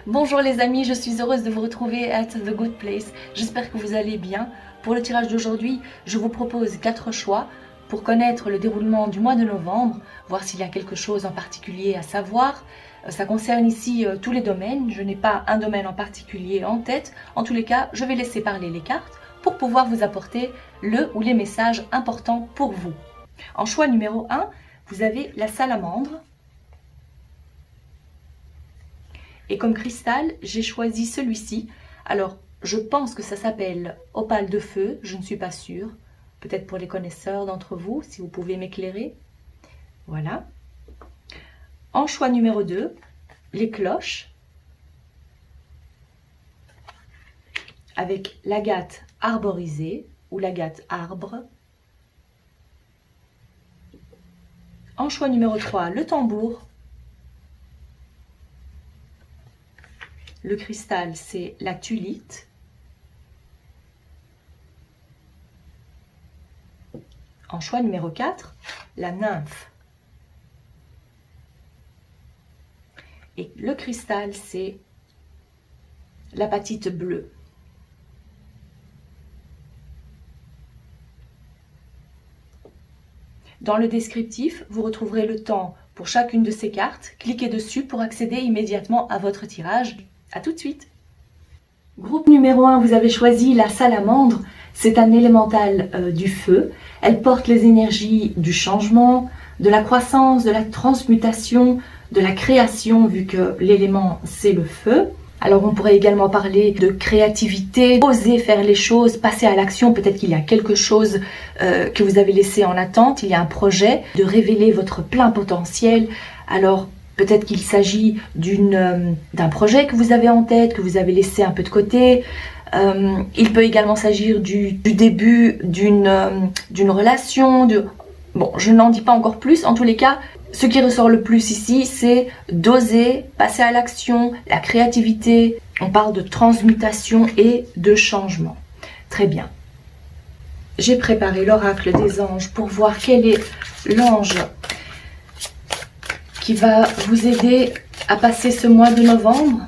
Bonjour les amis, je suis heureuse de vous retrouver at The Good Place. J'espère que vous allez bien. Pour le tirage d'aujourd'hui, je vous propose 4 choix pour connaître le déroulement du mois de novembre, voir s'il y a quelque chose en particulier à savoir. Ça concerne ici tous les domaines, je n'ai pas un domaine en particulier en tête. En tous les cas, je vais laisser parler les cartes pour pouvoir vous apporter le ou les messages importants pour vous. En choix numéro 1, vous avez la salamandre. Et comme cristal, j'ai choisi celui-ci. Alors, je pense que ça s'appelle opale de feu, je ne suis pas sûre. Peut-être pour les connaisseurs d'entre vous, si vous pouvez m'éclairer. Voilà. En choix numéro 2, les cloches. Avec l'agate arborisée ou l'agate arbre. En choix numéro 3, le tambour. Le cristal, c'est la tulite. En choix numéro 4, la nymphe. Et le cristal, c'est l'apatite bleue. Dans le descriptif, vous retrouverez le temps pour chacune de ces cartes. Cliquez dessus pour accéder immédiatement à votre tirage. A tout de suite. Groupe numéro 1, vous avez choisi la salamandre. C'est un élémental du feu. Elle porte les énergies du changement, de la croissance, de la transmutation, de la création, vu que l'élément c'est le feu. Alors on pourrait également parler de créativité, oser faire les choses, passer à l'action. Peut-être qu'il y a quelque chose que vous avez laissé en attente, il y a un projet, de révéler votre plein potentiel. Alors peut-être qu'il s'agit d'un projet que vous avez en tête, que vous avez laissé un peu de côté. Il peut également s'agir du début d'une relation. Bon, je n'en dis pas encore plus. En tous les cas, ce qui ressort le plus ici, c'est d'oser passer à l'action, la créativité. On parle de transmutation et de changement. Très bien. J'ai préparé l'oracle des anges pour voir quel est l'ange qui va vous aider à passer ce mois de novembre.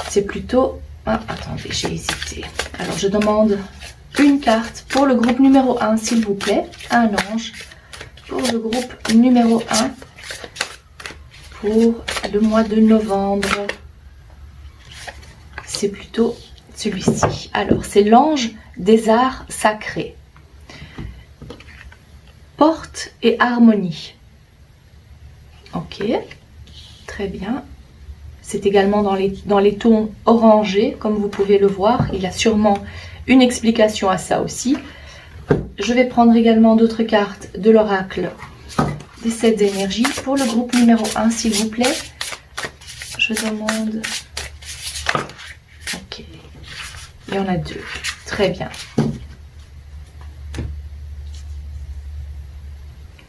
C'est plutôt... Ah, attendez, j'ai hésité. Alors, je demande une carte pour le groupe numéro 1, s'il vous plaît. Un ange pour le groupe numéro 1 pour le mois de novembre. C'est plutôt celui-ci. Alors, c'est l'ange des arts sacrés. Porte et harmonie. Ok, très bien. C'est également dans les tons orangés, comme vous pouvez le voir. Il y a sûrement une explication à ça aussi. Je vais prendre également d'autres cartes de l'oracle des 7 énergies pour le groupe numéro 1, s'il vous plaît. Je demande... Ok, il y en a 2. Très bien.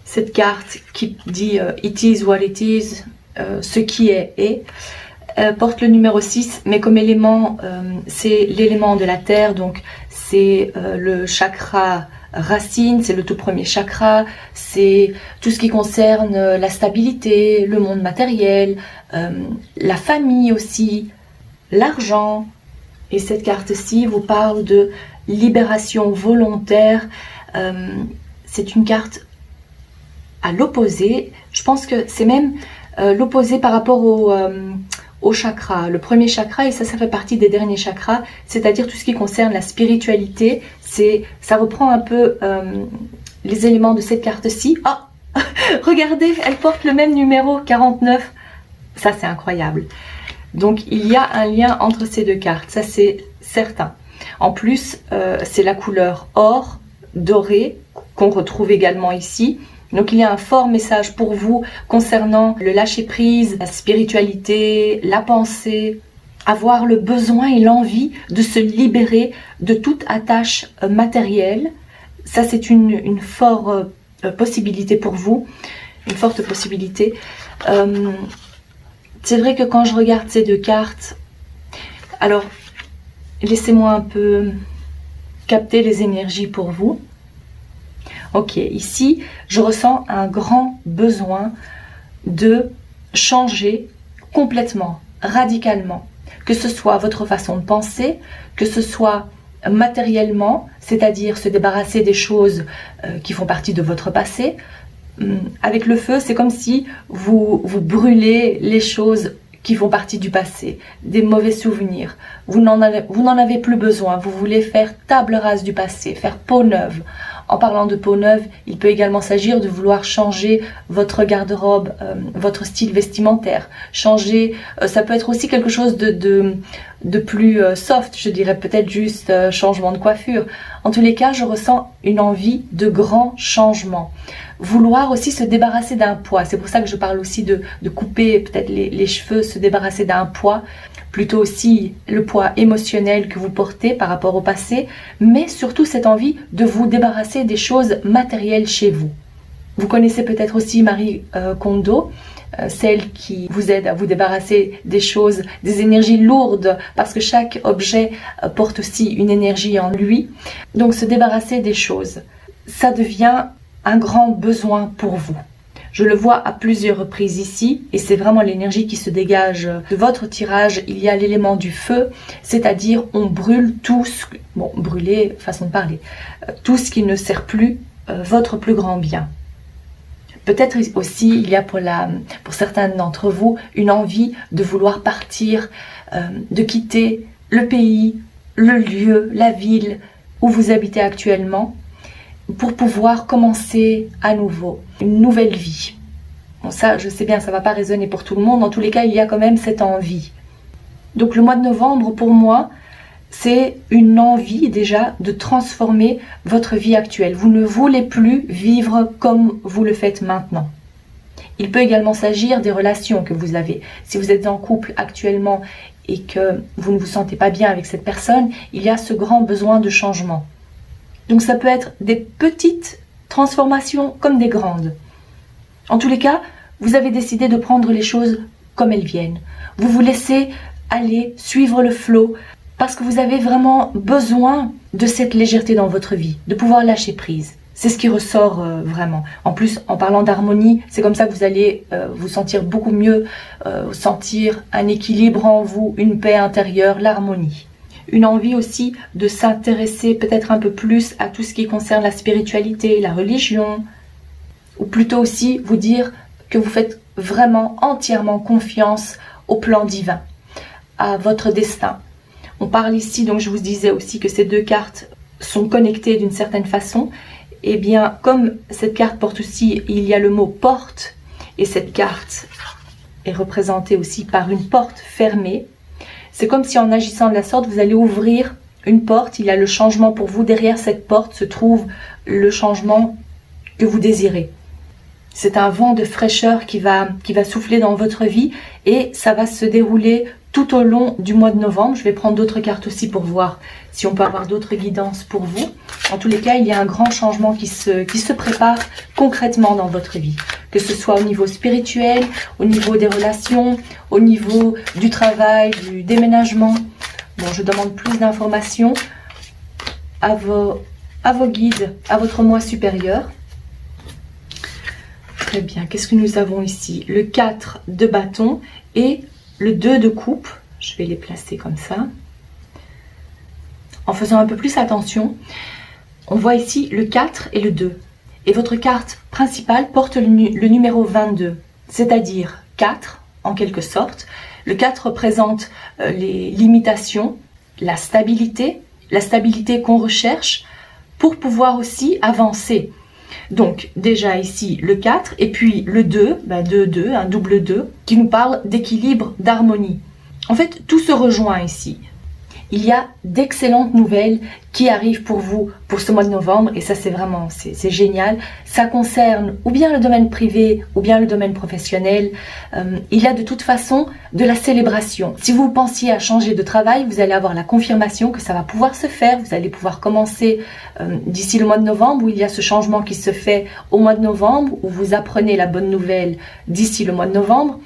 Cette carte qui dit It is what it is, ce qui est, porte le numéro 6, mais comme élément, c'est l'élément de la terre, donc c'est le chakra racine, c'est le tout premier chakra, c'est tout ce qui concerne la stabilité, le monde matériel, la famille aussi, l'argent. Et cette carte-ci vous parle de libération volontaire. C'est une carte à l'opposé. Je pense que c'est même l'opposé par rapport au chakra. Le premier chakra, et ça fait partie des derniers chakras, c'est-à-dire tout ce qui concerne la spiritualité. Ça reprend un peu les éléments de cette carte-ci. Ah, regardez, elle porte le même numéro, 49. Ça, c'est incroyable. Donc, il y a un lien entre ces deux cartes, ça c'est certain. En plus, c'est la couleur or, doré, qu'on retrouve également ici. Donc il y a un fort message pour vous concernant le lâcher-prise, la spiritualité, la pensée, avoir le besoin et l'envie de se libérer de toute attache matérielle. Ça c'est une forte possibilité pour vous, une forte possibilité. C'est vrai que quand je regarde ces deux cartes, alors laissez-moi un peu capter les énergies pour vous. Ok, ici, je ressens un grand besoin de changer complètement, radicalement. que ce soit votre façon de penser, que ce soit matériellement, c'est-à-dire se débarrasser des choses qui font partie de votre passé. Avec le feu, c'est comme si vous brûlez les choses qui font partie du passé, des mauvais souvenirs. Vous n'en avez plus besoin, vous voulez faire table rase du passé, faire peau neuve. En parlant de peau neuve, il peut également s'agir de vouloir changer votre garde-robe, votre style vestimentaire. Changer, ça peut être aussi quelque chose de plus soft, je dirais peut-être juste changement de coiffure. En tous les cas, je ressens une envie de grand changement. Vouloir aussi se débarrasser d'un poids, c'est pour ça que je parle aussi de couper peut-être les cheveux, se débarrasser d'un poids, plutôt aussi le poids émotionnel que vous portez par rapport au passé, mais surtout cette envie de vous débarrasser des choses matérielles chez vous. Vous connaissez peut-être aussi Marie Kondo, celle qui vous aide à vous débarrasser des choses, des énergies lourdes, parce que chaque objet porte aussi une énergie en lui. Donc se débarrasser des choses, ça devient un grand besoin pour vous. Je le vois à plusieurs reprises ici, et c'est vraiment l'énergie qui se dégage de votre tirage. Il y a l'élément du feu, c'est-à-dire on brûle tout ce... Bon, brûler, façon de parler. Tout ce qui ne sert plus votre plus grand bien. Peut-être aussi, il y a pour certains d'entre vous, une envie de vouloir partir, de quitter le pays, le lieu, la ville où vous habitez actuellement, pour pouvoir commencer à nouveau, une nouvelle vie. Bon, ça, je sais bien, ça ne va pas résonner pour tout le monde. En tous les cas, il y a quand même cette envie. Donc le mois de novembre, pour moi, c'est une envie déjà de transformer votre vie actuelle. Vous ne voulez plus vivre comme vous le faites maintenant. Il peut également s'agir des relations que vous avez. Si vous êtes en couple actuellement et que vous ne vous sentez pas bien avec cette personne, il y a ce grand besoin de changement. Donc ça peut être des petites transformations comme des grandes. En tous les cas, vous avez décidé de prendre les choses comme elles viennent. Vous vous laissez aller, suivre le flot, parce que vous avez vraiment besoin de cette légèreté dans votre vie, de pouvoir lâcher prise. C'est ce qui ressort vraiment. En plus, en parlant d'harmonie, c'est comme ça que vous allez vous sentir beaucoup mieux, sentir un équilibre en vous, une paix intérieure, l'harmonie. Une envie aussi de s'intéresser peut-être un peu plus à tout ce qui concerne la spiritualité, la religion, ou plutôt aussi vous dire que vous faites vraiment entièrement confiance au plan divin, à votre destin. On parle ici, donc je vous disais aussi que ces deux cartes sont connectées d'une certaine façon. Et bien, comme cette carte porte aussi, il y a le mot porte, et cette carte est représentée aussi par une porte fermée. C'est comme si en agissant de la sorte, vous allez ouvrir une porte, il y a le changement pour vous. Derrière cette porte se trouve le changement que vous désirez. C'est un vent de fraîcheur qui va souffler dans votre vie et ça va se dérouler tout au long du mois de novembre. Je vais prendre d'autres cartes aussi pour voir si on peut avoir d'autres guidances pour vous. En tous les cas, il y a un grand changement qui se prépare concrètement dans votre vie. Que ce soit au niveau spirituel, au niveau des relations, au niveau du travail, du déménagement. Bon, je demande plus d'informations à vos guides, à votre moi supérieur. Très bien, qu'est-ce que nous avons ici? Le 4 de bâton et le 2 de coupe. Je vais les placer comme ça. En faisant un peu plus attention, on voit ici le 4 et le 2. Et votre carte principale porte le numéro 22, c'est-à-dire 4 en quelque sorte. Le 4 représente les limitations, la stabilité qu'on recherche pour pouvoir aussi avancer. Donc déjà ici le 4 et puis le 2, 2, un double 2 qui nous parle d'équilibre, d'harmonie. En fait, tout se rejoint ici. Il y a d'excellentes nouvelles qui arrivent pour vous pour ce mois de novembre et ça c'est génial. Ça concerne ou bien le domaine privé ou bien le domaine professionnel. Il y a de toute façon de la célébration. Si vous pensiez à changer de travail, vous allez avoir la confirmation que ça va pouvoir se faire. Vous allez pouvoir commencer d'ici le mois de novembre où il y a ce changement qui se fait au mois de novembre où vous apprenez la bonne nouvelle d'ici le mois de novembre.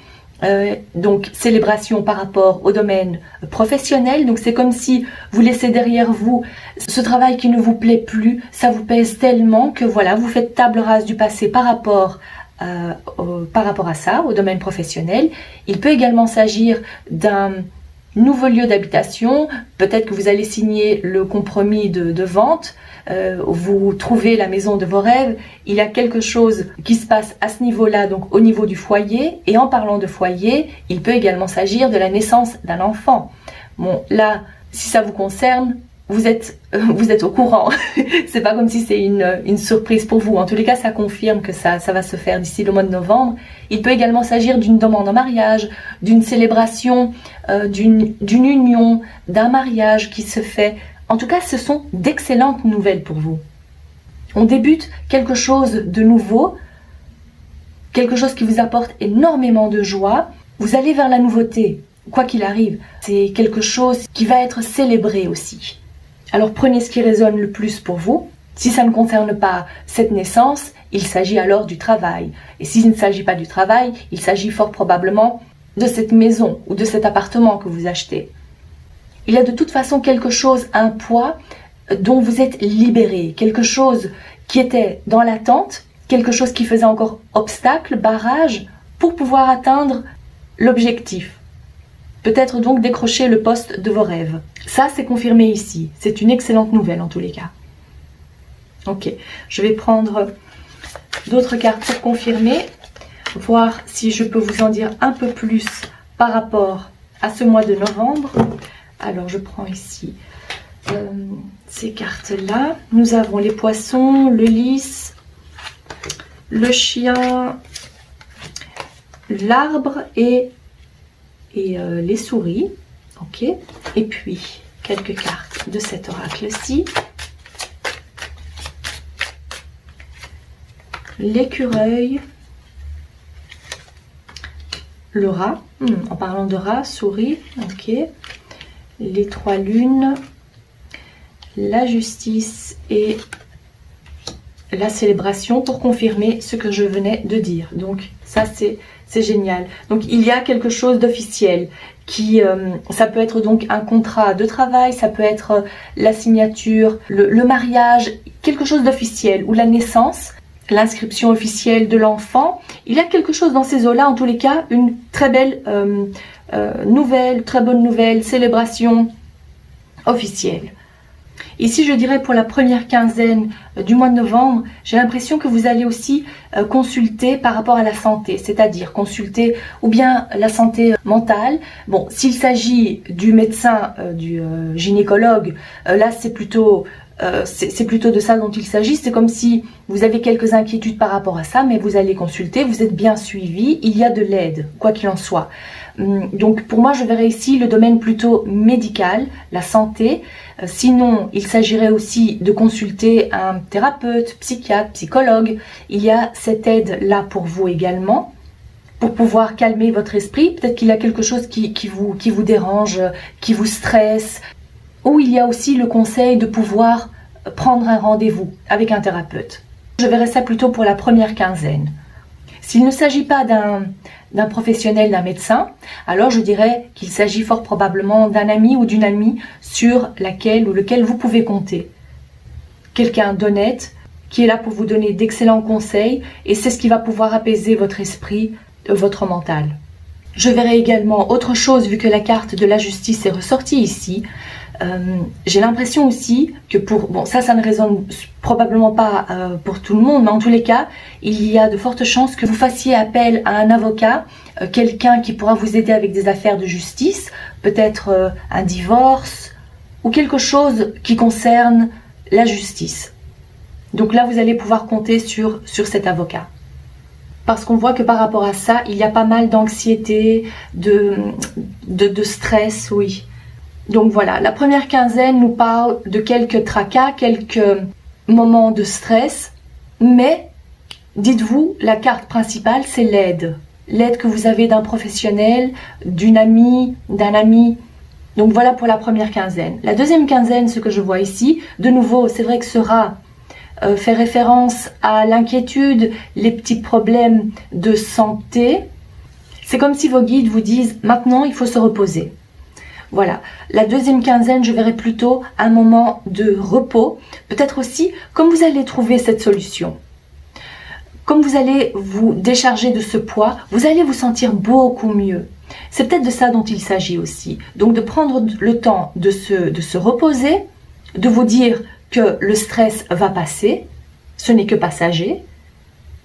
Donc célébration par rapport au domaine professionnel, donc c'est comme si vous laissez derrière vous ce travail qui ne vous plaît plus, ça vous pèse tellement que voilà, vous faites table rase du passé par rapport à ça, au domaine professionnel. Il peut également s'agir d'un nouveau lieu d'habitation, peut-être que vous allez signer le compromis de vente, vous trouvez la maison de vos rêves, il y a quelque chose qui se passe à ce niveau-là, donc au niveau du foyer, et en parlant de foyer, il peut également s'agir de la naissance d'un enfant. Bon, là, si ça vous concerne, vous êtes au courant. C'est pas comme si c'est une surprise pour vous. En tous les cas, ça confirme que ça va se faire d'ici le mois de novembre. Il peut également s'agir d'une demande en mariage, d'une célébration, d'une union, d'un mariage qui se fait. En tout cas, ce sont d'excellentes nouvelles pour vous. On débute quelque chose de nouveau, quelque chose qui vous apporte énormément de joie. Vous allez vers la nouveauté, quoi qu'il arrive. C'est quelque chose qui va être célébré aussi. Alors prenez ce qui résonne le plus pour vous. Si ça ne concerne pas cette naissance, il s'agit alors du travail. Et s'il ne s'agit pas du travail, il s'agit fort probablement de cette maison ou de cet appartement que vous achetez. Il y a de toute façon quelque chose, un poids dont vous êtes libéré, quelque chose qui était dans l'attente, quelque chose qui faisait encore obstacle, barrage, pour pouvoir atteindre l'objectif. Peut-être donc décrocher le poste de vos rêves. Ça, c'est confirmé ici. C'est une excellente nouvelle en tous les cas. Ok, je vais prendre d'autres cartes pour confirmer, voir si je peux vous en dire un peu plus par rapport à ce mois de novembre. Alors, je prends ici ces cartes-là. Nous avons les poissons, le lys, le chien, l'arbre et les souris. Ok. Et puis, quelques cartes de cet oracle-ci. L'écureuil, le rat. En parlant de rat, souris. Ok. Les trois lunes, la justice et la célébration pour confirmer ce que je venais de dire. Donc ça c'est génial. Donc il y a quelque chose d'officiel qui ça peut être donc un contrat de travail, ça peut être la signature, le mariage, quelque chose d'officiel ou la naissance, l'inscription officielle de l'enfant. Il y a quelque chose dans ces eaux-là, en tous les cas, une très belle nouvelle, très bonne nouvelle, célébration officielle. Ici, je dirais pour la première quinzaine du mois de novembre, j'ai l'impression que vous allez aussi consulter par rapport à la santé, c'est-à-dire consulter ou bien la santé mentale. Bon, s'il s'agit du médecin, du gynécologue, là c'est plutôt de ça dont il s'agit. C'est comme si vous avez quelques inquiétudes par rapport à ça, mais vous allez consulter, vous êtes bien suivi, il y a de l'aide, quoi qu'il en soit. Donc pour moi, je verrais ici le domaine plutôt médical, la santé. Sinon, il s'agirait aussi de consulter un thérapeute, psychiatre, psychologue. Il y a cette aide-là pour vous également, pour pouvoir calmer votre esprit. Peut-être qu'il y a quelque chose qui vous dérange, qui vous stresse. Ou il y a aussi le conseil de pouvoir prendre un rendez-vous avec un thérapeute. Je verrais ça plutôt pour la première quinzaine. S'il ne s'agit pas d'un professionnel, d'un médecin, alors je dirais qu'il s'agit fort probablement d'un ami ou d'une amie sur laquelle ou lequel vous pouvez compter. Quelqu'un d'honnête qui est là pour vous donner d'excellents conseils et c'est ce qui va pouvoir apaiser votre esprit, votre mental. Je verrai également autre chose vu que la carte de la justice est ressortie ici. J'ai l'impression aussi que ça ne résonne probablement pas pour tout le monde, mais en tous les cas, il y a de fortes chances que vous fassiez appel à un avocat, quelqu'un qui pourra vous aider avec des affaires de justice, peut-être un divorce ou quelque chose qui concerne la justice. Donc là, vous allez pouvoir compter sur cet avocat. Parce qu'on voit que par rapport à ça, il y a pas mal d'anxiété, de stress, oui. Donc voilà, la première quinzaine nous parle de quelques tracas, quelques moments de stress, mais dites-vous, la carte principale, c'est l'aide. L'aide que vous avez d'un professionnel, d'une amie, d'un ami. Donc voilà pour la première quinzaine. La deuxième quinzaine, ce que je vois ici, de nouveau, c'est vrai que ce rat fait référence à l'inquiétude, les petits problèmes de santé. C'est comme si vos guides vous disent, maintenant, il faut se reposer. Voilà, la deuxième quinzaine, je verrai plutôt un moment de repos. Peut-être aussi, comme vous allez trouver cette solution. comme vous allez vous décharger de ce poids, vous allez vous sentir beaucoup mieux. C'est peut-être de ça dont il s'agit aussi. Donc de prendre le temps de se reposer, de vous dire que le stress va passer, ce n'est que passager.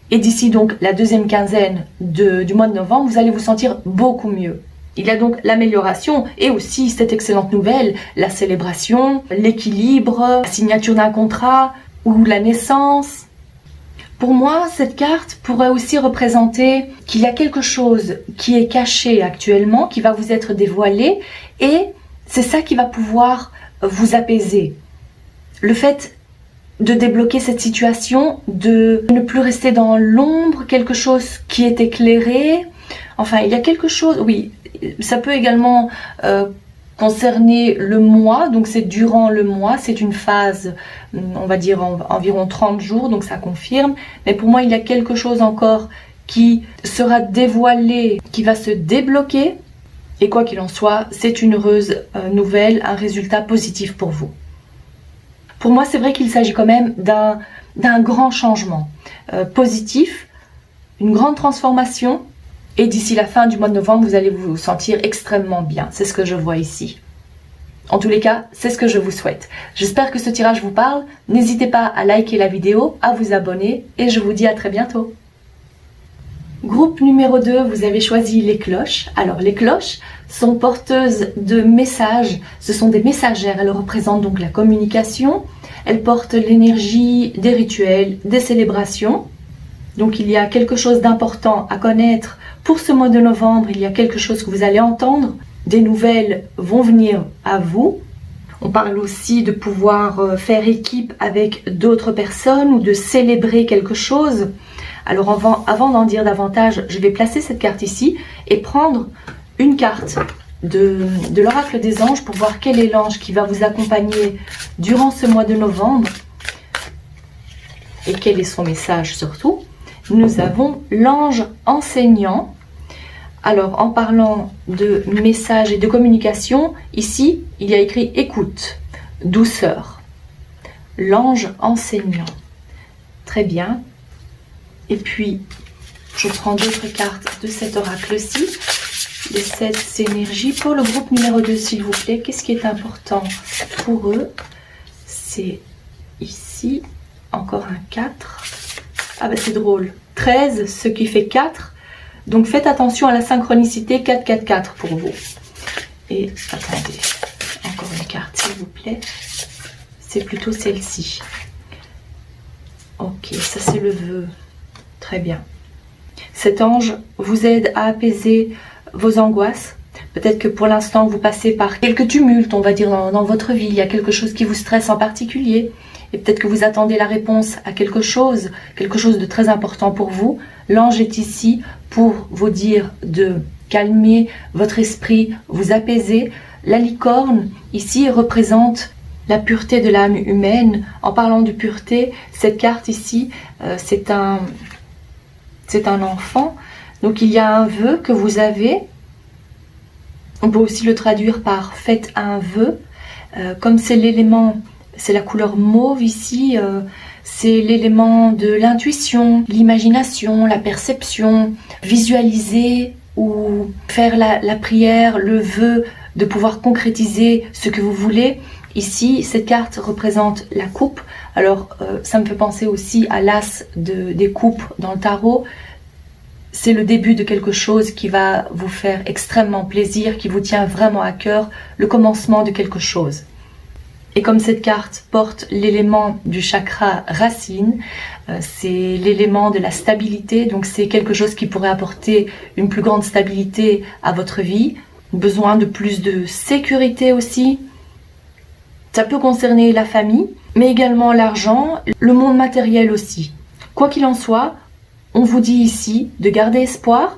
Et d'ici donc la deuxième quinzaine du mois de novembre, vous allez vous sentir beaucoup mieux. Il y a donc l'amélioration et aussi cette excellente nouvelle, la célébration, l'équilibre, la signature d'un contrat ou la naissance. Pour moi, cette carte pourrait aussi représenter qu'il y a quelque chose qui est caché actuellement, qui va vous être dévoilé, et c'est ça qui va pouvoir vous apaiser. Le fait de débloquer cette situation, de ne plus rester dans l'ombre, quelque chose qui est éclairé. Enfin, il y a quelque chose, oui, ça peut également concerner le mois, donc c'est durant le mois, c'est une phase, on va dire environ 30 jours, donc ça confirme. Mais pour moi, il y a quelque chose encore qui sera dévoilé, qui va se débloquer. Et quoi qu'il en soit, c'est une heureuse nouvelle, un résultat positif pour vous. Pour moi, c'est vrai qu'il s'agit quand même d'un grand changement positif, une grande transformation. Et d'ici la fin du mois de novembre, vous allez vous sentir extrêmement bien. C'est ce que je vois ici. En tous les cas, c'est ce que je vous souhaite. J'espère que ce tirage vous parle. N'hésitez pas à liker la vidéo, à vous abonner et je vous dis à très bientôt. Groupe numéro 2, vous avez choisi les cloches. Alors les cloches sont porteuses de messages. Ce sont des messagères. Elles représentent donc la communication. Elles portent l'énergie des rituels, des célébrations. Donc il y a quelque chose d'important à connaître. Pour ce mois de novembre, il y a quelque chose que vous allez entendre. Des nouvelles vont venir à vous. On parle aussi de pouvoir faire équipe avec d'autres personnes ou de célébrer quelque chose. Alors avant d'en dire davantage, je vais placer cette carte ici et prendre une carte de l'oracle des anges pour voir quel est l'ange qui va vous accompagner durant ce mois de novembre et quel est son message surtout. Nous avons l'ange enseignant. Alors, en parlant de message et de communication, ici, il y a écrit écoute, douceur. L'ange enseignant. Très bien. Et puis, je prends d'autres cartes de cet oracle-ci. Les 7 énergies. Pour le groupe numéro 2, s'il vous plaît, qu'est-ce qui est important pour eux? C'est ici, encore un 4. Ah ben c'est drôle, 13, ce qui fait 4. Donc faites attention à la synchronicité 4-4-4 pour vous. Et attendez, encore une carte s'il vous plaît. C'est plutôt celle-ci. Ok, ça c'est le vœu. Très bien. Cet ange vous aide à apaiser vos angoisses. Peut-être que pour l'instant vous passez par quelques tumultes, on va dire, dans votre vie. Il y a quelque chose qui vous stresse en particulier. Et peut-être que vous attendez la réponse à quelque chose de très important pour vous. L'ange est ici pour vous dire de calmer votre esprit, vous apaiser. La licorne, ici, représente la pureté de l'âme humaine. En parlant de pureté, cette carte ici, c'est un enfant. Donc il y a un vœu que vous avez. On peut aussi le traduire par « faites un vœu ». Comme c'est l'élément... C'est la couleur mauve ici, c'est l'élément de l'intuition, l'imagination, la perception, visualiser ou faire la prière, le vœu de pouvoir concrétiser ce que vous voulez. Ici, cette carte représente la coupe. Alors, ça me fait penser aussi à l'as des coupes dans le tarot. C'est le début de quelque chose qui va vous faire extrêmement plaisir, qui vous tient vraiment à cœur, le commencement de quelque chose. Et comme cette carte porte l'élément du chakra racine, c'est l'élément de la stabilité, donc c'est quelque chose qui pourrait apporter une plus grande stabilité à votre vie, besoin de plus de sécurité aussi. Ça peut concerner la famille, mais également l'argent, le monde matériel aussi. Quoi qu'il en soit, on vous dit ici de garder espoir.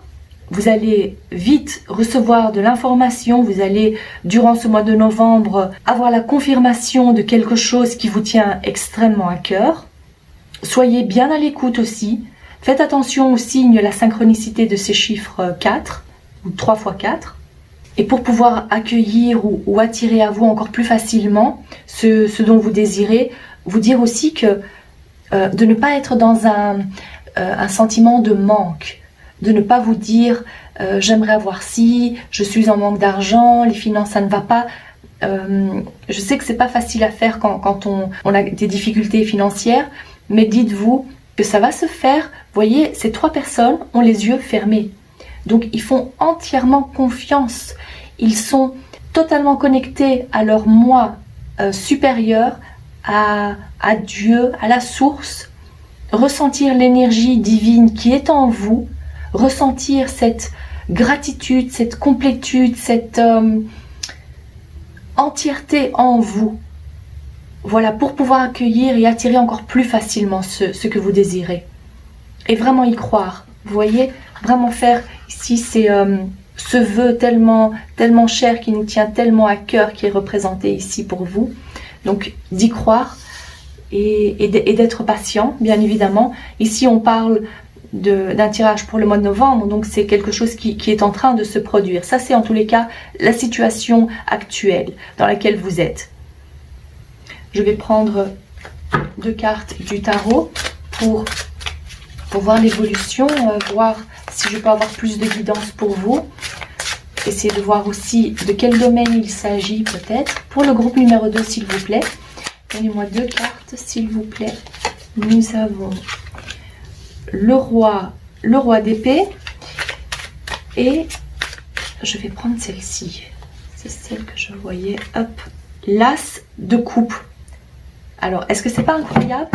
Vous allez vite recevoir de l'information, vous allez, durant ce mois de novembre, avoir la confirmation de quelque chose qui vous tient extrêmement à cœur. Soyez bien à l'écoute aussi. Faites attention au signe, la synchronicité de ces chiffres 4 ou 3 x 4. Et pour pouvoir accueillir ou attirer à vous encore plus facilement ce dont vous désirez, vous dire aussi que de ne pas être dans un sentiment de manque, de ne pas vous dire j'aimerais avoir ci, je suis en manque d'argent, les finances ça ne va pas. Je sais que c'est pas facile à faire quand on a des difficultés financières, mais dites-vous que ça va se faire. Vous voyez, ces 3 personnes ont les yeux fermés. Donc ils font entièrement confiance. Ils sont totalement connectés à leur moi supérieur, à Dieu, à la source. Ressentir l'énergie divine qui est en vous, ressentir cette gratitude, cette complétude, cette entièreté en vous. Voilà, pour pouvoir accueillir et attirer encore plus facilement ce que vous désirez. Et vraiment y croire. Vous voyez, vraiment faire ici, c'est ce vœu tellement cher qui nous tient tellement à cœur, qui est représenté ici pour vous. Donc d'y croire et d'être patient, bien évidemment. Ici, on parle d'un tirage pour le mois de novembre, donc c'est quelque chose qui est en train de se produire. Ça, c'est en tous les cas la situation actuelle dans laquelle vous êtes. Je vais prendre 2 cartes du tarot pour voir l'évolution, voir si je peux avoir plus de guidance pour vous. Essayez de voir aussi de quel domaine il s'agit peut-être. Pour le groupe numéro 2, s'il vous plaît. Donnez-moi 2 cartes, s'il vous plaît. Nous avons le roi d'épée. Et je vais prendre celle-ci. C'est celle que je voyais. Hop. L'as de coupe. Alors, est-ce que c'est pas incroyable?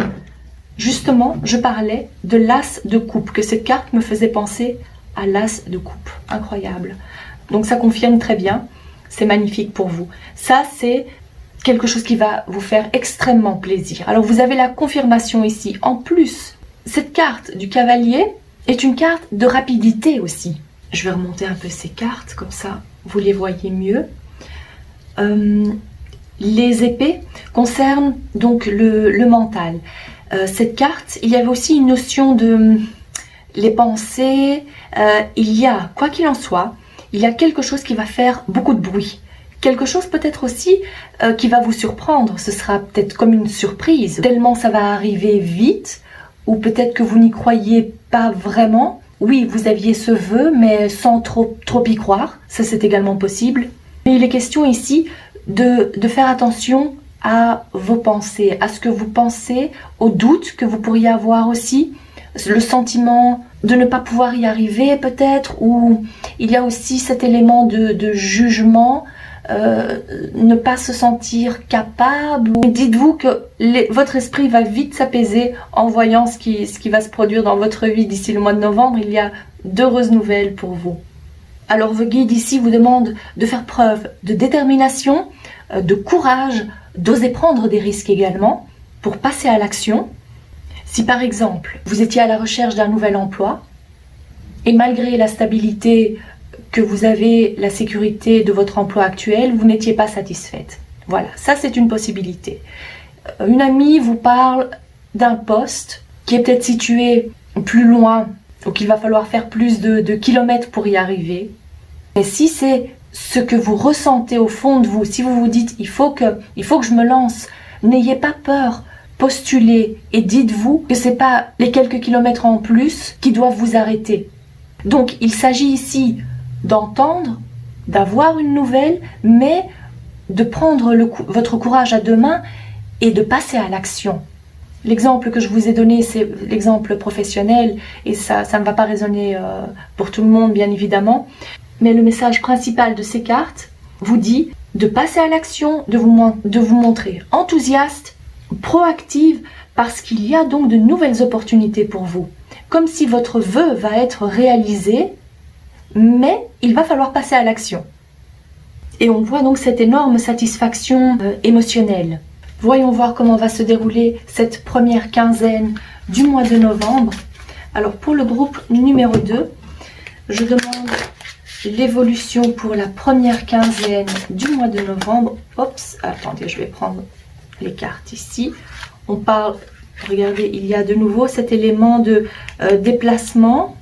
Justement, je parlais de l'as de coupe, que cette carte me faisait penser à l'as de coupe. Incroyable. Donc ça confirme très bien. C'est magnifique pour vous. Ça, c'est quelque chose qui va vous faire extrêmement plaisir. Alors, vous avez la confirmation ici. En plus, cette carte du cavalier est une carte de rapidité aussi. Je vais remonter un peu ces cartes, comme ça, vous les voyez mieux. Les épées concernent donc le mental. Cette carte, il y avait aussi une notion de les pensées. Il y a, quoi qu'il en soit, il y a quelque chose qui va faire beaucoup de bruit. Quelque chose peut-être aussi qui va vous surprendre. Ce sera peut-être comme une surprise. Tellement ça va arriver vite, ou peut-être que vous n'y croyez pas vraiment. Oui, vous aviez ce vœu, mais sans trop y croire. Ça, c'est également possible. Mais il est question ici de faire attention à vos pensées, à ce que vous pensez, aux doutes que vous pourriez avoir aussi, le sentiment de ne pas pouvoir y arriver peut-être, ou il y a aussi cet élément de jugement, ne pas se sentir capable. Dites-vous que votre esprit va vite s'apaiser en voyant ce qui va se produire dans votre vie d'ici le mois de novembre. Il y a d'heureuses nouvelles pour vous. Alors vos guides ici vous demandent de faire preuve de détermination, de courage, d'oser prendre des risques également pour passer à l'action. Si par exemple vous étiez à la recherche d'un nouvel emploi et malgré la stabilité que vous avez, la sécurité de votre emploi actuel, vous n'étiez pas satisfaite. Voilà, ça c'est une possibilité. Une amie vous parle d'un poste qui est peut-être situé plus loin, ou qu'il va falloir faire plus de kilomètres pour y arriver. Mais si c'est ce que vous ressentez au fond de vous, si vous vous dites il faut que je me lance, n'ayez pas peur, postulez et dites-vous que ce n'est pas les quelques kilomètres en plus qui doivent vous arrêter. Donc il s'agit ici d'entendre, d'avoir une nouvelle, mais de prendre votre courage à 2 mains et de passer à l'action. L'exemple que je vous ai donné, c'est l'exemple professionnel, et ça ne va pas résonner pour tout le monde, bien évidemment. Mais le message principal de ces cartes vous dit de passer à l'action, de vous montrer enthousiaste, proactive, parce qu'il y a donc de nouvelles opportunités pour vous. Comme si votre vœu va être réalisé, mais il va falloir passer à l'action. Et on voit donc cette énorme satisfaction émotionnelle. Voyons voir comment va se dérouler cette première quinzaine du mois de novembre. Alors pour le groupe numéro 2, je demande l'évolution pour la première quinzaine du mois de novembre. Oups, attendez, je vais prendre les cartes ici. On parle, regardez, il y a de nouveau cet élément de déplacement.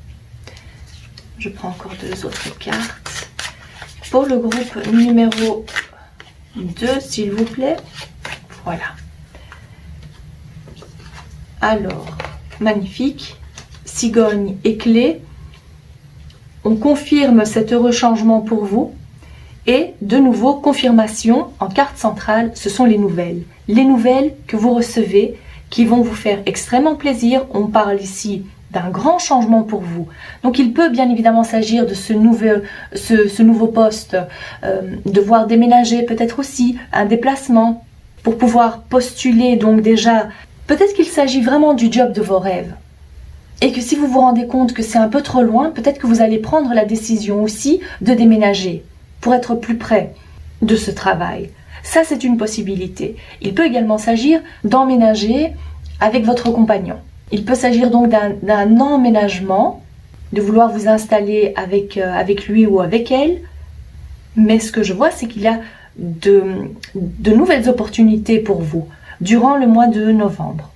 Je prends encore 2 autres cartes. Pour le groupe numéro 2, s'il vous plaît. Voilà. Alors, magnifique. cigogne et clé, on confirme cet heureux changement pour vous. Et de nouveau, confirmation en carte centrale, ce sont les nouvelles. Les nouvelles que vous recevez qui vont vous faire extrêmement plaisir. On parle ici d'un grand changement pour vous. Donc il peut bien évidemment s'agir de ce nouveau poste, devoir déménager, peut-être aussi un déplacement pour pouvoir postuler. Donc déjà, peut-être qu'il s'agit vraiment du job de vos rêves. Et que si vous vous rendez compte que c'est un peu trop loin, peut-être que vous allez prendre la décision aussi de déménager pour être plus près de ce travail. Ça, c'est une possibilité. Il peut également s'agir d'emménager avec votre compagnon. Il peut s'agir donc d'un emménagement, de vouloir vous installer avec lui ou avec elle. Mais ce que je vois, c'est qu'il y a de nouvelles opportunités pour vous durant le mois de novembre.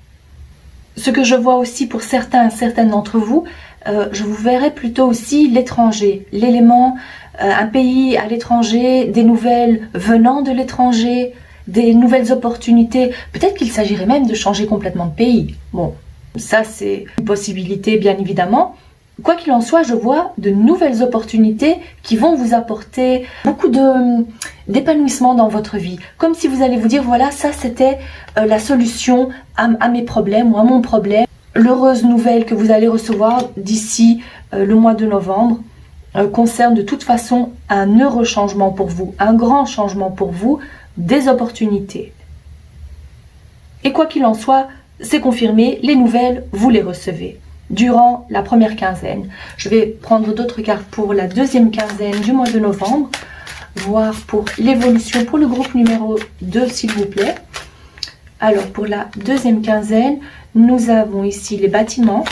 Ce que je vois aussi pour certaines d'entre vous, je vous verrai plutôt aussi l'étranger, l'élément, un pays à l'étranger, des nouvelles venant de l'étranger, des nouvelles opportunités. Peut-être qu'il s'agirait même de changer complètement de pays. Bon, ça c'est une possibilité bien évidemment. Quoi qu'il en soit, je vois de nouvelles opportunités qui vont vous apporter beaucoup d'épanouissement dans votre vie. Comme si vous allez vous dire, voilà, ça c'était la solution à mes problèmes ou à mon problème. L'heureuse nouvelle que vous allez recevoir d'ici le mois de novembre concerne de toute façon un heureux changement pour vous, un grand changement pour vous, des opportunités. Et quoi qu'il en soit, c'est confirmé, les nouvelles, vous les recevez durant la première quinzaine. Je vais prendre d'autres cartes pour la deuxième quinzaine du mois de novembre, voir pour l'évolution pour le groupe numéro 2, s'il vous plaît. Alors, pour la deuxième quinzaine, nous avons ici les bâtiments.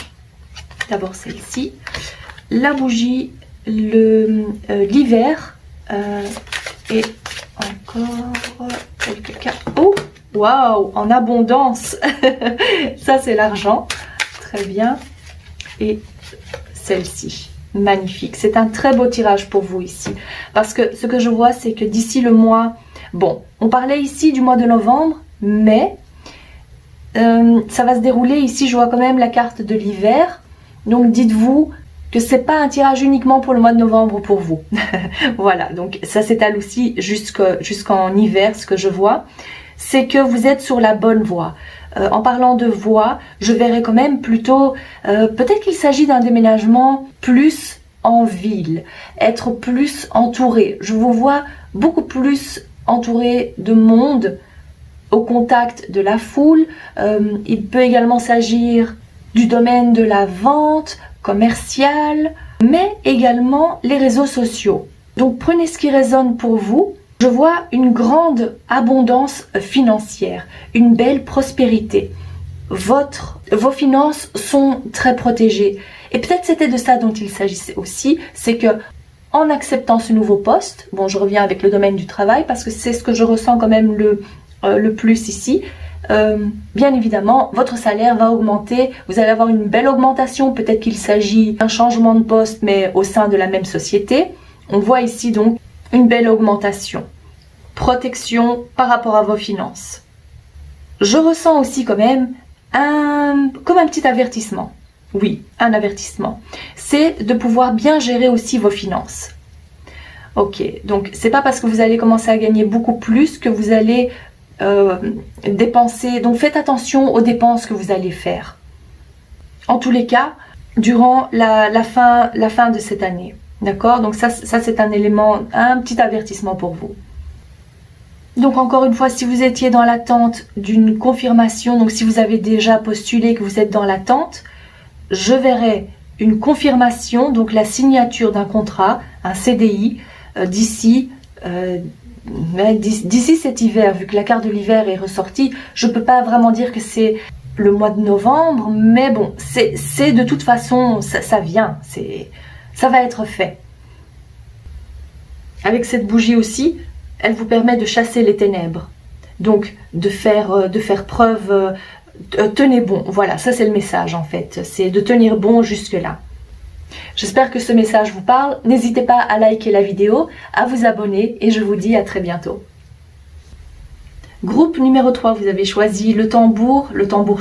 D'abord celle-ci. La bougie, l'hiver. Et encore quelques cartes. Oh, waouh, en abondance. Ça, c'est l'argent. Très bien. Et celle-ci. Magnifique. C'est un très beau tirage pour vous ici. Parce que ce que je vois, c'est que d'ici le mois... Bon, on parlait ici du mois de novembre, mais ça va se dérouler. Ici, je vois quand même la carte de l'hiver. Donc, dites-vous que c'est pas un tirage uniquement pour le mois de novembre pour vous. Voilà, donc ça s'étale aussi jusqu'en hiver, ce que je vois. C'est que vous êtes sur la bonne voie. En parlant de voie, je verrais quand même plutôt, peut-être qu'il s'agit d'un déménagement plus en ville, être plus entouré. Je vous vois beaucoup plus entouré de monde, au contact de la foule. Il peut également s'agir du domaine de la vente commerciale, mais également les réseaux sociaux. Donc prenez ce qui résonne pour vous. Je vois une grande abondance financière, une belle prospérité. Vos finances sont très protégées. Et peut-être c'était de ça dont il s'agissait aussi, c'est que en acceptant ce nouveau poste, bon, je reviens avec le domaine du travail parce que c'est ce que je ressens quand même le plus ici. Bien évidemment, votre salaire va augmenter, vous allez avoir une belle augmentation, peut-être qu'il s'agit d'un changement de poste mais au sein de la même société. On voit ici donc une belle augmentation, protection par rapport à vos finances. Je ressens aussi quand même comme un petit avertissement. Oui, un avertissement. C'est de pouvoir bien gérer aussi vos finances. Ok, donc c'est pas parce que vous allez commencer à gagner beaucoup plus que vous allez dépenser. Donc faites attention aux dépenses que vous allez faire. En tous les cas, durant la fin de cette année. D'accord? Donc ça c'est un élément, un petit avertissement pour vous. Donc encore une fois, si vous étiez dans l'attente d'une confirmation, donc si vous avez déjà postulé, que vous êtes dans l'attente, je verrai une confirmation, donc la signature d'un contrat, un CDI, d'ici cet hiver. Vu que la carte de l'hiver est ressortie, je ne peux pas vraiment dire que c'est le mois de novembre, mais bon, c'est de toute façon, ça vient, ça va être fait. Avec cette bougie aussi, elle vous permet de chasser les ténèbres. Donc, de faire preuve, tenez bon. Voilà, ça c'est le message en fait. C'est de tenir bon jusque-là. J'espère que ce message vous parle. N'hésitez pas à liker la vidéo, à vous abonner et je vous dis à très bientôt. Groupe numéro 3, vous avez choisi le tambour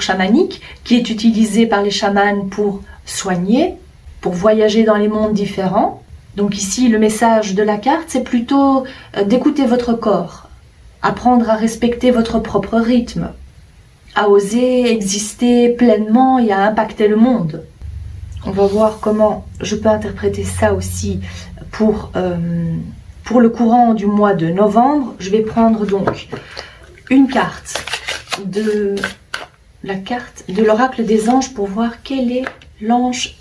chamanique, qui est utilisé par les chamans pour soigner, pour voyager dans les mondes différents. Donc ici, le message de la carte, c'est plutôt d'écouter votre corps, apprendre à respecter votre propre rythme, à oser exister pleinement et à impacter le monde. On va voir comment je peux interpréter ça aussi pour le courant du mois de novembre. Je vais prendre donc une carte de l'oracle des anges pour voir quel est l'ange.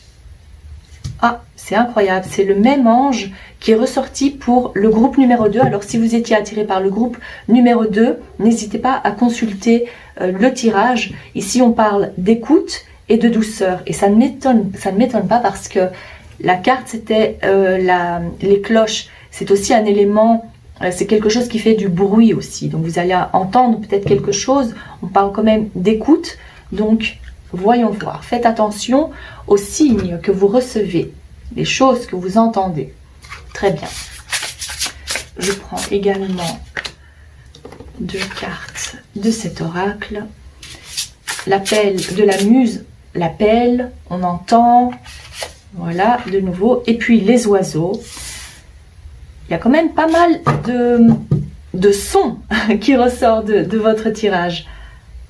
Ah, c'est incroyable, c'est le même ange qui est ressorti pour le groupe numéro 2. Alors si vous étiez attiré par le groupe numéro 2, n'hésitez pas à consulter le tirage. Ici on parle d'écoute et de douceur. Et ça ne m'étonne pas parce que la carte c'était les cloches. C'est aussi un élément, c'est quelque chose qui fait du bruit aussi. Donc vous allez entendre peut-être quelque chose. On parle quand même d'écoute. Donc voyons voir. Faites attention aux signes que vous recevez, les choses que vous entendez. Très bien. Je prends également 2 cartes de cet oracle. L'appel de la muse, l'appel, on entend. Voilà, de nouveau. Et puis les oiseaux. Il y a quand même pas mal de sons qui ressortent de votre tirage.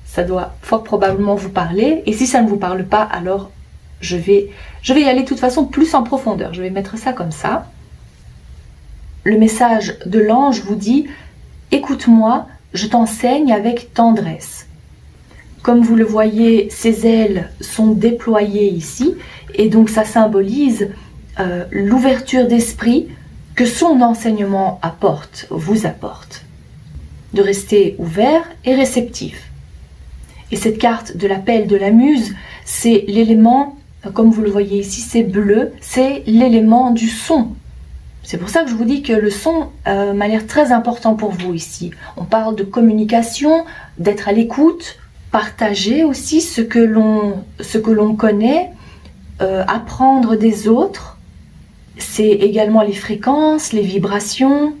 Ça doit fort probablement vous parler. Et si ça ne vous parle pas, alors je vais y aller de toute façon plus en profondeur. Je vais mettre ça comme ça. Le message de l'ange vous dit « Écoute-moi, je t'enseigne avec tendresse ». Comme vous le voyez, ses ailes sont déployées ici. Et donc ça symbolise l'ouverture d'esprit que son enseignement vous apporte. De rester ouvert et réceptif. Et cette carte de l'appel de la muse, c'est l'élément, comme vous le voyez ici, c'est bleu, c'est l'élément du son. C'est pour ça que je vous dis que le son m'a l'air très important pour vous ici. On parle de communication, d'être à l'écoute, partager aussi ce que l'on connaît, apprendre des autres. C'est également les fréquences, les vibrations.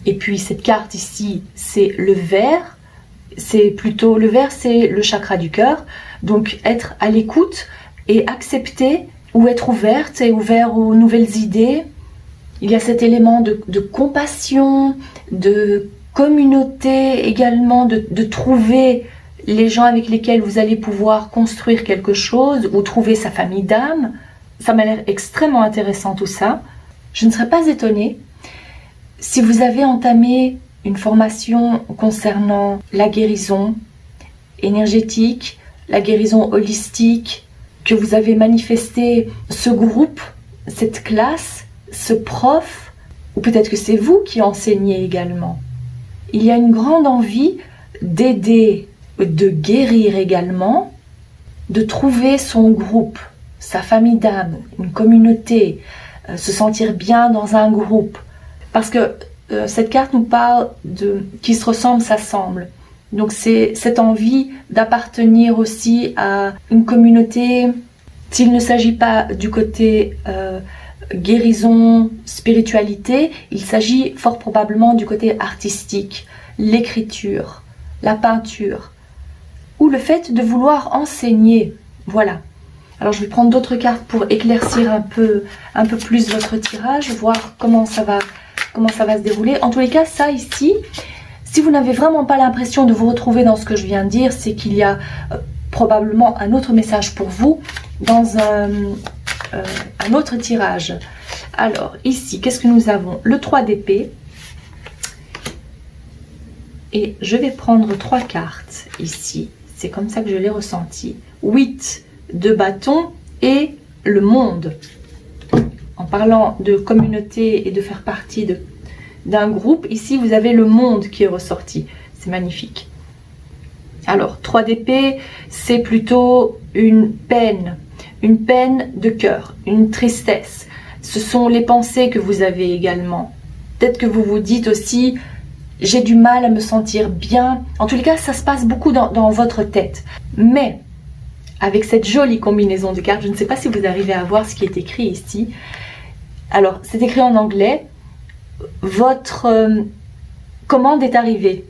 Et puis cette carte ici, c'est le vert. Le vert, c'est le chakra du cœur. Donc être à l'écoute et accepter ou être ouverte et ouvert aux nouvelles idées. Il y a cet élément de compassion, de communauté également, de trouver les gens avec lesquels vous allez pouvoir construire quelque chose ou trouver sa famille d'âme. Ça m'a l'air extrêmement intéressant tout ça. Je ne serais pas étonnée si vous avez entamé une formation concernant la guérison énergétique, la guérison holistique, que vous avez manifesté ce groupe, cette classe, ce prof, ou peut-être que c'est vous qui enseignez également. Il y a une grande envie d'aider, de guérir également, de trouver son groupe, sa famille d'âme, une communauté, se sentir bien dans un groupe. Parce que cette carte nous parle de qui se ressemble, s'assemble. Donc c'est cette envie d'appartenir aussi à une communauté. S'il ne s'agit pas du côté guérison, spiritualité, il s'agit fort probablement du côté artistique, l'écriture, la peinture, ou le fait de vouloir enseigner. Voilà. Alors je vais prendre d'autres cartes pour éclaircir un peu plus votre tirage, voir comment ça va se dérouler. En tous les cas, ça ici, si vous n'avez vraiment pas l'impression de vous retrouver dans ce que je viens de dire, c'est qu'il y a probablement un autre message pour vous dans un autre tirage. Alors ici, qu'est-ce que nous avons? Le 3 d'épée. Et je vais prendre 3 cartes ici. C'est comme ça que je l'ai ressenti. 8 de bâton et le monde. En parlant de communauté et de faire partie d'un groupe, ici vous avez le monde qui est ressorti. C'est magnifique. Alors, 3 d'épée, c'est plutôt une peine de cœur, une tristesse. Ce sont les pensées que vous avez également. Peut-être que vous vous dites aussi, j'ai du mal à me sentir bien. En tous les cas, ça se passe beaucoup dans votre tête. Mais, avec cette jolie combinaison de cartes, je ne sais pas si vous arrivez à voir ce qui est écrit ici. Alors, c'est écrit en anglais. Votre commande est arrivée.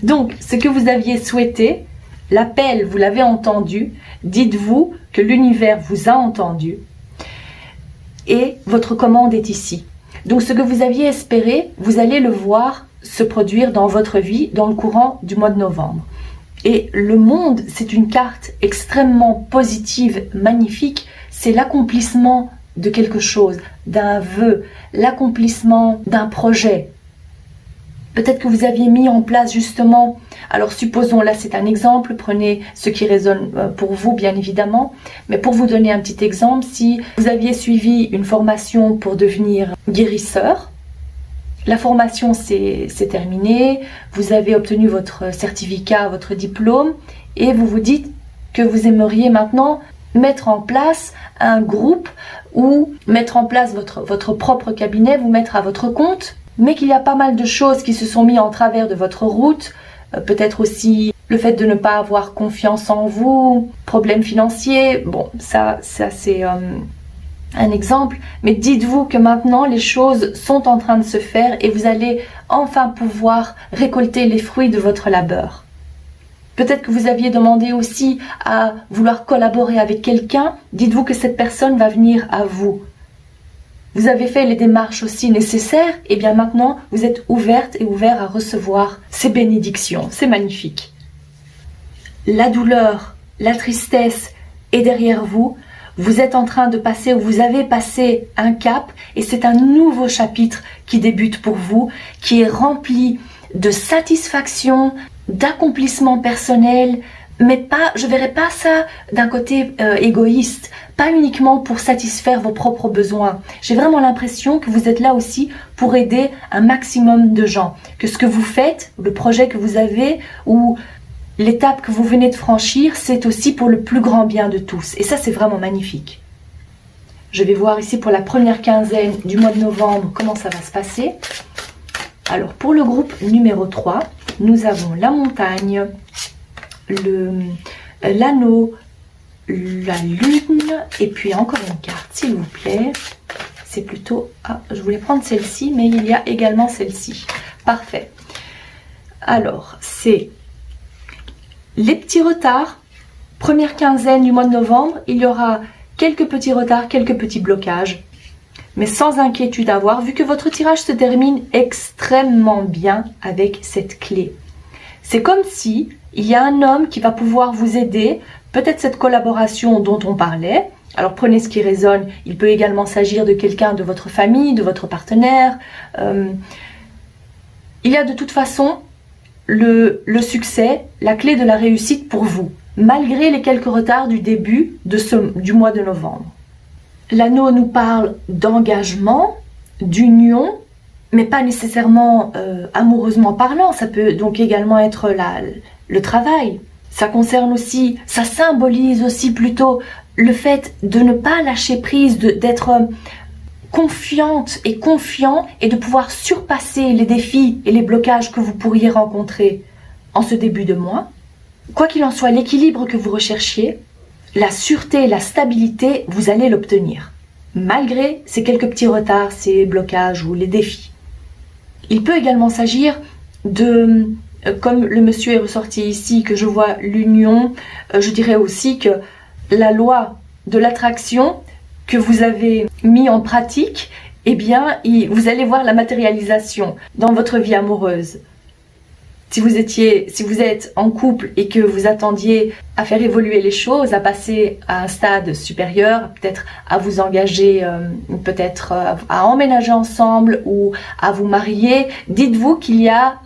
Donc, ce que vous aviez souhaité, l'appel, vous l'avez entendu. Dites-vous que l'univers vous a entendu. Et votre commande est ici. Donc, ce que vous aviez espéré, vous allez le voir se produire dans votre vie dans le courant du mois de novembre. Et le monde, c'est une carte extrêmement positive, magnifique. C'est l'accomplissement de quelque chose, d'un vœu, l'accomplissement d'un projet. Peut-être que vous aviez mis en place justement, alors supposons, là c'est un exemple, prenez ce qui résonne pour vous bien évidemment, mais pour vous donner un petit exemple, si vous aviez suivi une formation pour devenir guérisseur, la formation c'est terminé, vous avez obtenu votre certificat, votre diplôme, et vous vous dites que vous aimeriez maintenant mettre en place un groupe ou mettre en place votre propre cabinet, vous mettre à votre compte, mais qu'il y a pas mal de choses qui se sont mises en travers de votre route, peut-être aussi le fait de ne pas avoir confiance en vous, problèmes financiers, bon ça c'est un exemple, mais dites-vous que maintenant les choses sont en train de se faire et vous allez enfin pouvoir récolter les fruits de votre labeur. Peut-être que vous aviez demandé aussi à vouloir collaborer avec quelqu'un, dites-vous que cette personne va venir à vous. Vous avez fait les démarches aussi nécessaires, et bien maintenant vous êtes ouverte et ouvert à recevoir ces bénédictions, c'est magnifique. La douleur, la tristesse est derrière vous, vous êtes en train de passer ou vous avez passé un cap et c'est un nouveau chapitre qui débute pour vous, qui est rempli de satisfaction, d'accomplissement personnel, mais pas, je ne verrai pas ça d'un côté égoïste, pas uniquement pour satisfaire vos propres besoins. J'ai vraiment l'impression que vous êtes là aussi pour aider un maximum de gens, que ce que vous faites, le projet que vous avez ou l'étape que vous venez de franchir, c'est aussi pour le plus grand bien de tous. Et ça, c'est vraiment magnifique. Je vais voir ici pour la première quinzaine du mois de novembre comment ça va se passer. Alors, pour le groupe numéro 3, nous avons la montagne, l'anneau, la lune, et puis encore une carte, s'il vous plaît. C'est plutôt... Ah, je voulais prendre celle-ci, mais il y a également celle-ci. Parfait. Alors, c'est les petits retards. Première quinzaine du mois de novembre, il y aura quelques petits retards, quelques petits blocages. Mais sans inquiétude à avoir, vu que votre tirage se termine extrêmement bien avec cette clé. C'est comme si il y a un homme qui va pouvoir vous aider, peut-être cette collaboration dont on parlait. Alors prenez ce qui résonne, il peut également s'agir de quelqu'un de votre famille, de votre partenaire. Il y a de toute façon le succès, la clé de la réussite pour vous, malgré les quelques retards du début du mois de novembre. L'anneau nous parle d'engagement, d'union, mais pas nécessairement amoureusement parlant. Ça peut donc également être le travail. Ça concerne aussi, ça symbolise aussi plutôt le fait de ne pas lâcher prise, d'être confiante et confiant et de pouvoir surpasser les défis et les blocages que vous pourriez rencontrer en ce début de mois. Quoi qu'il en soit, l'équilibre que vous recherchiez, la sûreté, la stabilité, vous allez l'obtenir, malgré ces quelques petits retards, ces blocages ou les défis. Il peut également s'agir de, comme le monsieur est ressorti ici, que je vois l'union, je dirais aussi que la loi de l'attraction que vous avez mis en pratique, eh bien, vous allez voir la matérialisation dans votre vie amoureuse. Si vous êtes en couple et que vous attendiez à faire évoluer les choses, à passer à un stade supérieur, peut-être à vous engager, peut-être à emménager ensemble ou à vous marier, dites-vous qu'il y a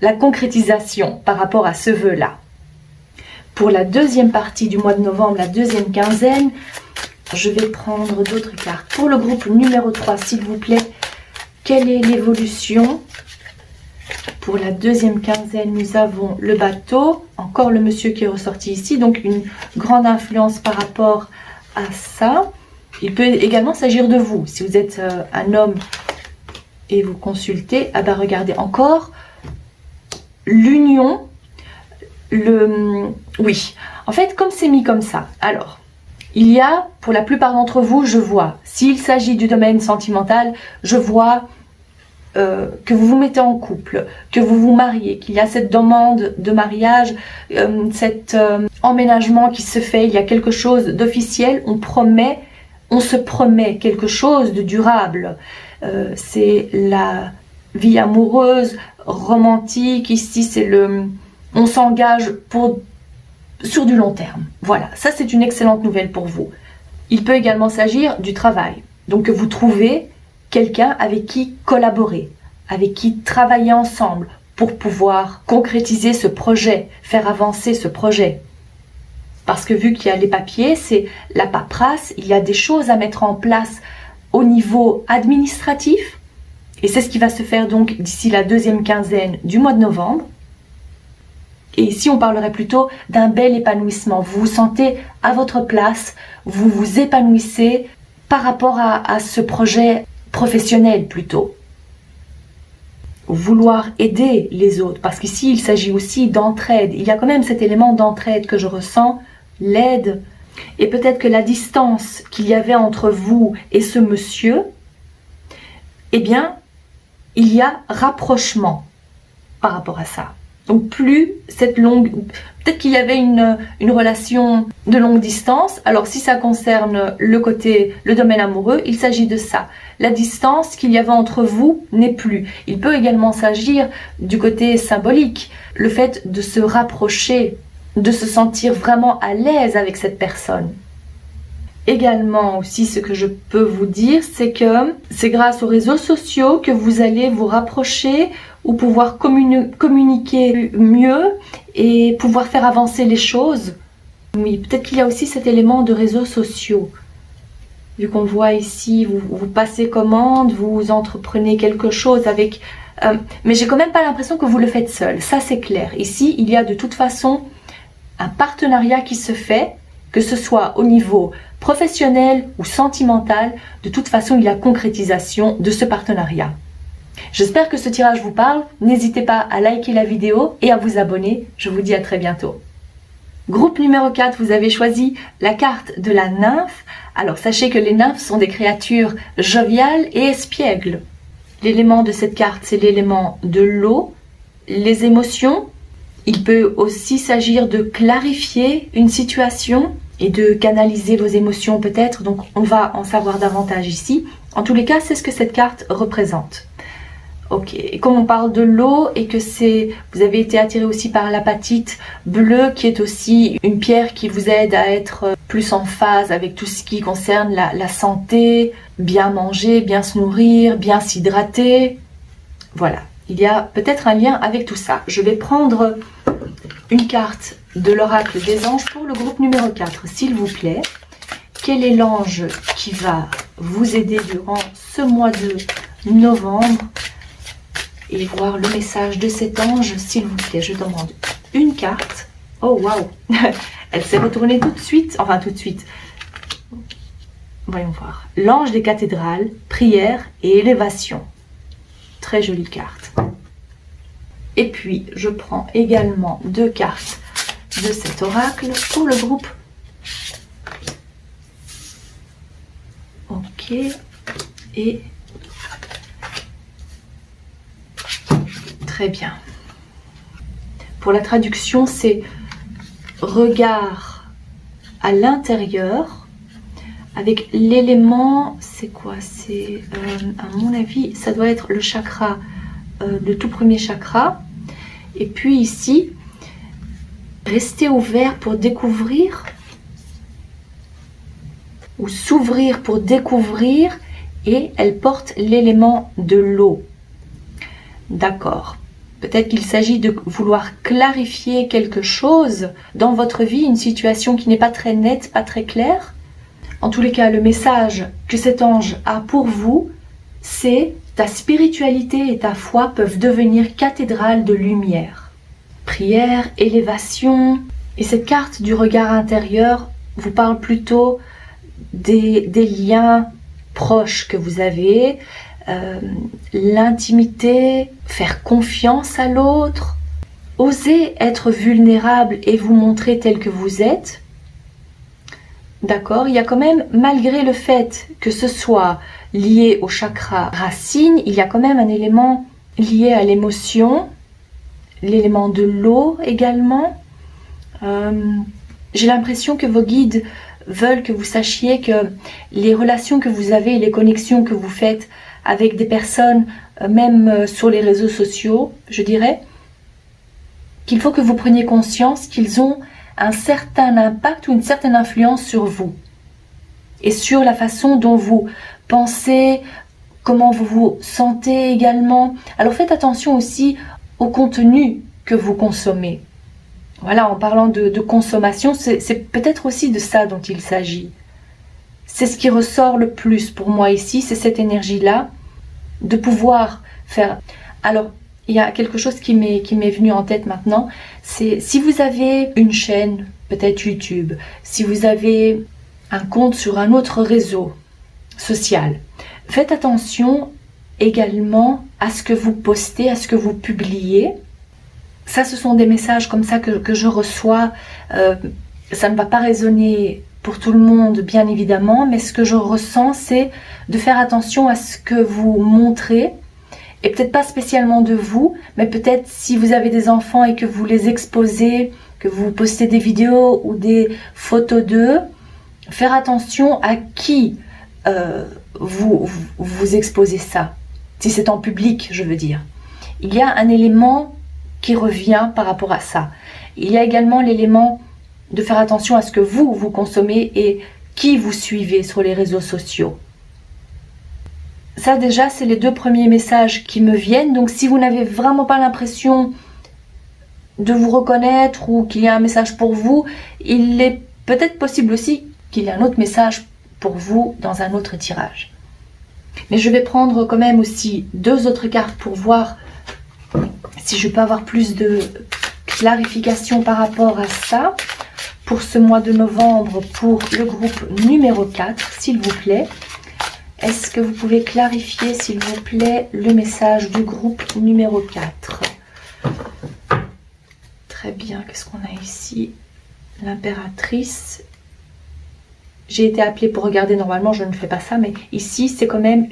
la concrétisation par rapport à ce vœu-là. Pour la deuxième partie du mois de novembre, la deuxième quinzaine, je vais prendre d'autres cartes. Pour le groupe numéro 3, s'il vous plaît, quelle est l'évolution ? Pour la deuxième quinzaine, nous avons le bateau, encore le monsieur qui est ressorti ici, donc une grande influence par rapport à ça. Il peut également s'agir de vous. Si vous êtes un homme et vous consultez, ah ben regardez encore, l'union, oui, en fait comme c'est mis comme ça, alors, il y a, pour la plupart d'entre vous, je vois, s'il s'agit du domaine sentimental, je vois que vous vous mettez en couple, que vous vous mariez, qu'il y a cette demande de mariage, cet emménagement qui se fait, il y a quelque chose d'officiel, on se promet quelque chose de durable. C'est la vie amoureuse, romantique, ici c'est on s'engage sur du long terme. Voilà, ça c'est une excellente nouvelle pour vous. Il peut également s'agir du travail. Donc que vous trouvez quelqu'un avec qui collaborer, avec qui travailler ensemble pour pouvoir concrétiser ce projet, faire avancer ce projet. Parce que vu qu'il y a les papiers, c'est la paperasse, il y a des choses à mettre en place au niveau administratif. Et c'est ce qui va se faire donc d'ici la deuxième quinzaine du mois de novembre. Et ici, on parlerait plutôt d'un bel épanouissement. Vous vous sentez à votre place, vous vous épanouissez par rapport à ce projet professionnel plutôt. Vouloir aider les autres, parce qu'ici, il s'agit aussi d'entraide. Il y a quand même cet élément d'entraide que je ressens, l'aide. Et peut-être que la distance qu'il y avait entre vous et ce monsieur, eh bien, il y a rapprochement par rapport à ça. Donc plus cette longue... Peut-être qu'il y avait une relation de longue distance. Alors si ça concerne le domaine amoureux, il s'agit de ça. La distance qu'il y avait entre vous n'est plus. Il peut également s'agir du côté symbolique. Le fait de se rapprocher, de se sentir vraiment à l'aise avec cette personne. Également aussi, ce que je peux vous dire, c'est que c'est grâce aux réseaux sociaux que vous allez vous rapprocher ou pouvoir communiquer mieux et pouvoir faire avancer les choses. Oui, peut-être qu'il y a aussi cet élément de réseaux sociaux. Vu qu'on voit ici, vous passez commande, vous entreprenez quelque chose avec... mais j'ai quand même pas l'impression que vous le faites seul, ça c'est clair. Ici, il y a de toute façon un partenariat qui se fait, que ce soit au niveau professionnel ou sentimental, de toute façon, il y a concrétisation de ce partenariat. J'espère que ce tirage vous parle. N'hésitez pas à liker la vidéo et à vous abonner. Je vous dis à très bientôt. Groupe numéro 4, vous avez choisi la carte de la nymphe. Alors sachez que les nymphes sont des créatures joviales et espiègles. L'élément de cette carte, c'est l'élément de l'eau, les émotions. Il peut aussi s'agir de clarifier une situation et de canaliser vos émotions peut-être. Donc on va en savoir davantage ici. En tous les cas, c'est ce que cette carte représente. Ok, et comme on parle de l'eau et que vous avez été attiré aussi par l'apatite bleue qui est aussi une pierre qui vous aide à être plus en phase avec tout ce qui concerne la santé, bien manger, bien se nourrir, bien s'hydrater. Voilà, il y a peut-être un lien avec tout ça. Je vais prendre une carte de l'oracle des anges pour le groupe numéro 4, s'il vous plaît. Quel est l'ange qui va vous aider durant ce mois de novembre? Et voir le message de cet ange, s'il vous plaît. Je demande une carte. Oh, waouh! Elle s'est retournée tout de suite. Enfin, tout de suite. Voyons voir. L'ange des cathédrales, prière et élévation. Très jolie carte. Et puis, je prends également deux cartes de cet oracle pour le groupe. Ok. Et... Très bien. Pour la traduction, c'est regard à l'intérieur avec l'élément, c'est quoi? C'est, à mon avis, ça doit être le chakra, le tout premier chakra. Et puis ici, rester ouvert pour découvrir ou s'ouvrir pour découvrir, et elle porte l'élément de l'eau. D'accord. Peut-être qu'il s'agit de vouloir clarifier quelque chose dans votre vie, une situation qui n'est pas très nette, pas très claire. En tous les cas, le message que cet ange a pour vous, c'est ta spiritualité et ta foi peuvent devenir cathédrales de lumière. Prière, élévation. Et cette carte du regard intérieur vous parle plutôt des liens proches que vous avez, l'intimité, faire confiance à l'autre, oser être vulnérable et vous montrer tel que vous êtes, D'accord, il y a quand même, malgré le fait que ce soit lié au chakra racine, il y a quand même un élément lié à l'émotion, l'élément de l'eau également. J'ai l'impression que vos guides veulent que vous sachiez que les relations que vous avez, les connexions que vous faites avec des personnes, même sur les réseaux sociaux, je dirais, qu'il faut que vous preniez conscience qu'ils ont un certain impact ou une certaine influence sur vous et sur la façon dont vous pensez, comment vous vous sentez également. Alors faites attention aussi au contenu que vous consommez. Voilà, en parlant de consommation, c'est peut-être aussi de ça dont il s'agit. C'est ce qui ressort le plus pour moi ici, c'est cette énergie-là, de pouvoir faire... Alors, il y a quelque chose qui m'est venu en tête maintenant, c'est si vous avez une chaîne, peut-être YouTube, si vous avez un compte sur un autre réseau social, faites attention également à ce que vous postez, à ce que vous publiez. Ça, ce sont des messages comme ça que je reçois. Ça ne va pas résonner pour tout le monde, bien évidemment, mais ce que je ressens, c'est de faire attention à ce que vous montrez, et peut-être pas spécialement de vous, mais peut-être si vous avez des enfants et que vous les exposez, que vous postez des vidéos ou des photos d'eux, faire attention à qui vous exposez ça. Si c'est en public, je veux dire. Il y a un élément qui revient par rapport à ça. Il y a également l'élément de faire attention à ce que vous consommez et qui vous suivez sur les réseaux sociaux. Ça déjà, c'est les deux premiers messages qui me viennent. Donc si vous n'avez vraiment pas l'impression de vous reconnaître ou qu'il y a un message pour vous, il est peut-être possible aussi qu'il y ait un autre message pour vous dans un autre tirage. Mais je vais prendre quand même aussi deux autres cartes pour voir si je peux avoir plus de clarification par rapport à ça. Pour ce mois de novembre, pour le groupe numéro 4, s'il vous plaît. Est-ce que vous pouvez clarifier, s'il vous plaît, le message du groupe numéro 4? Très bien, qu'est-ce qu'on a ici? L'impératrice. J'ai été appelée pour regarder, normalement je ne fais pas ça, mais ici c'est quand même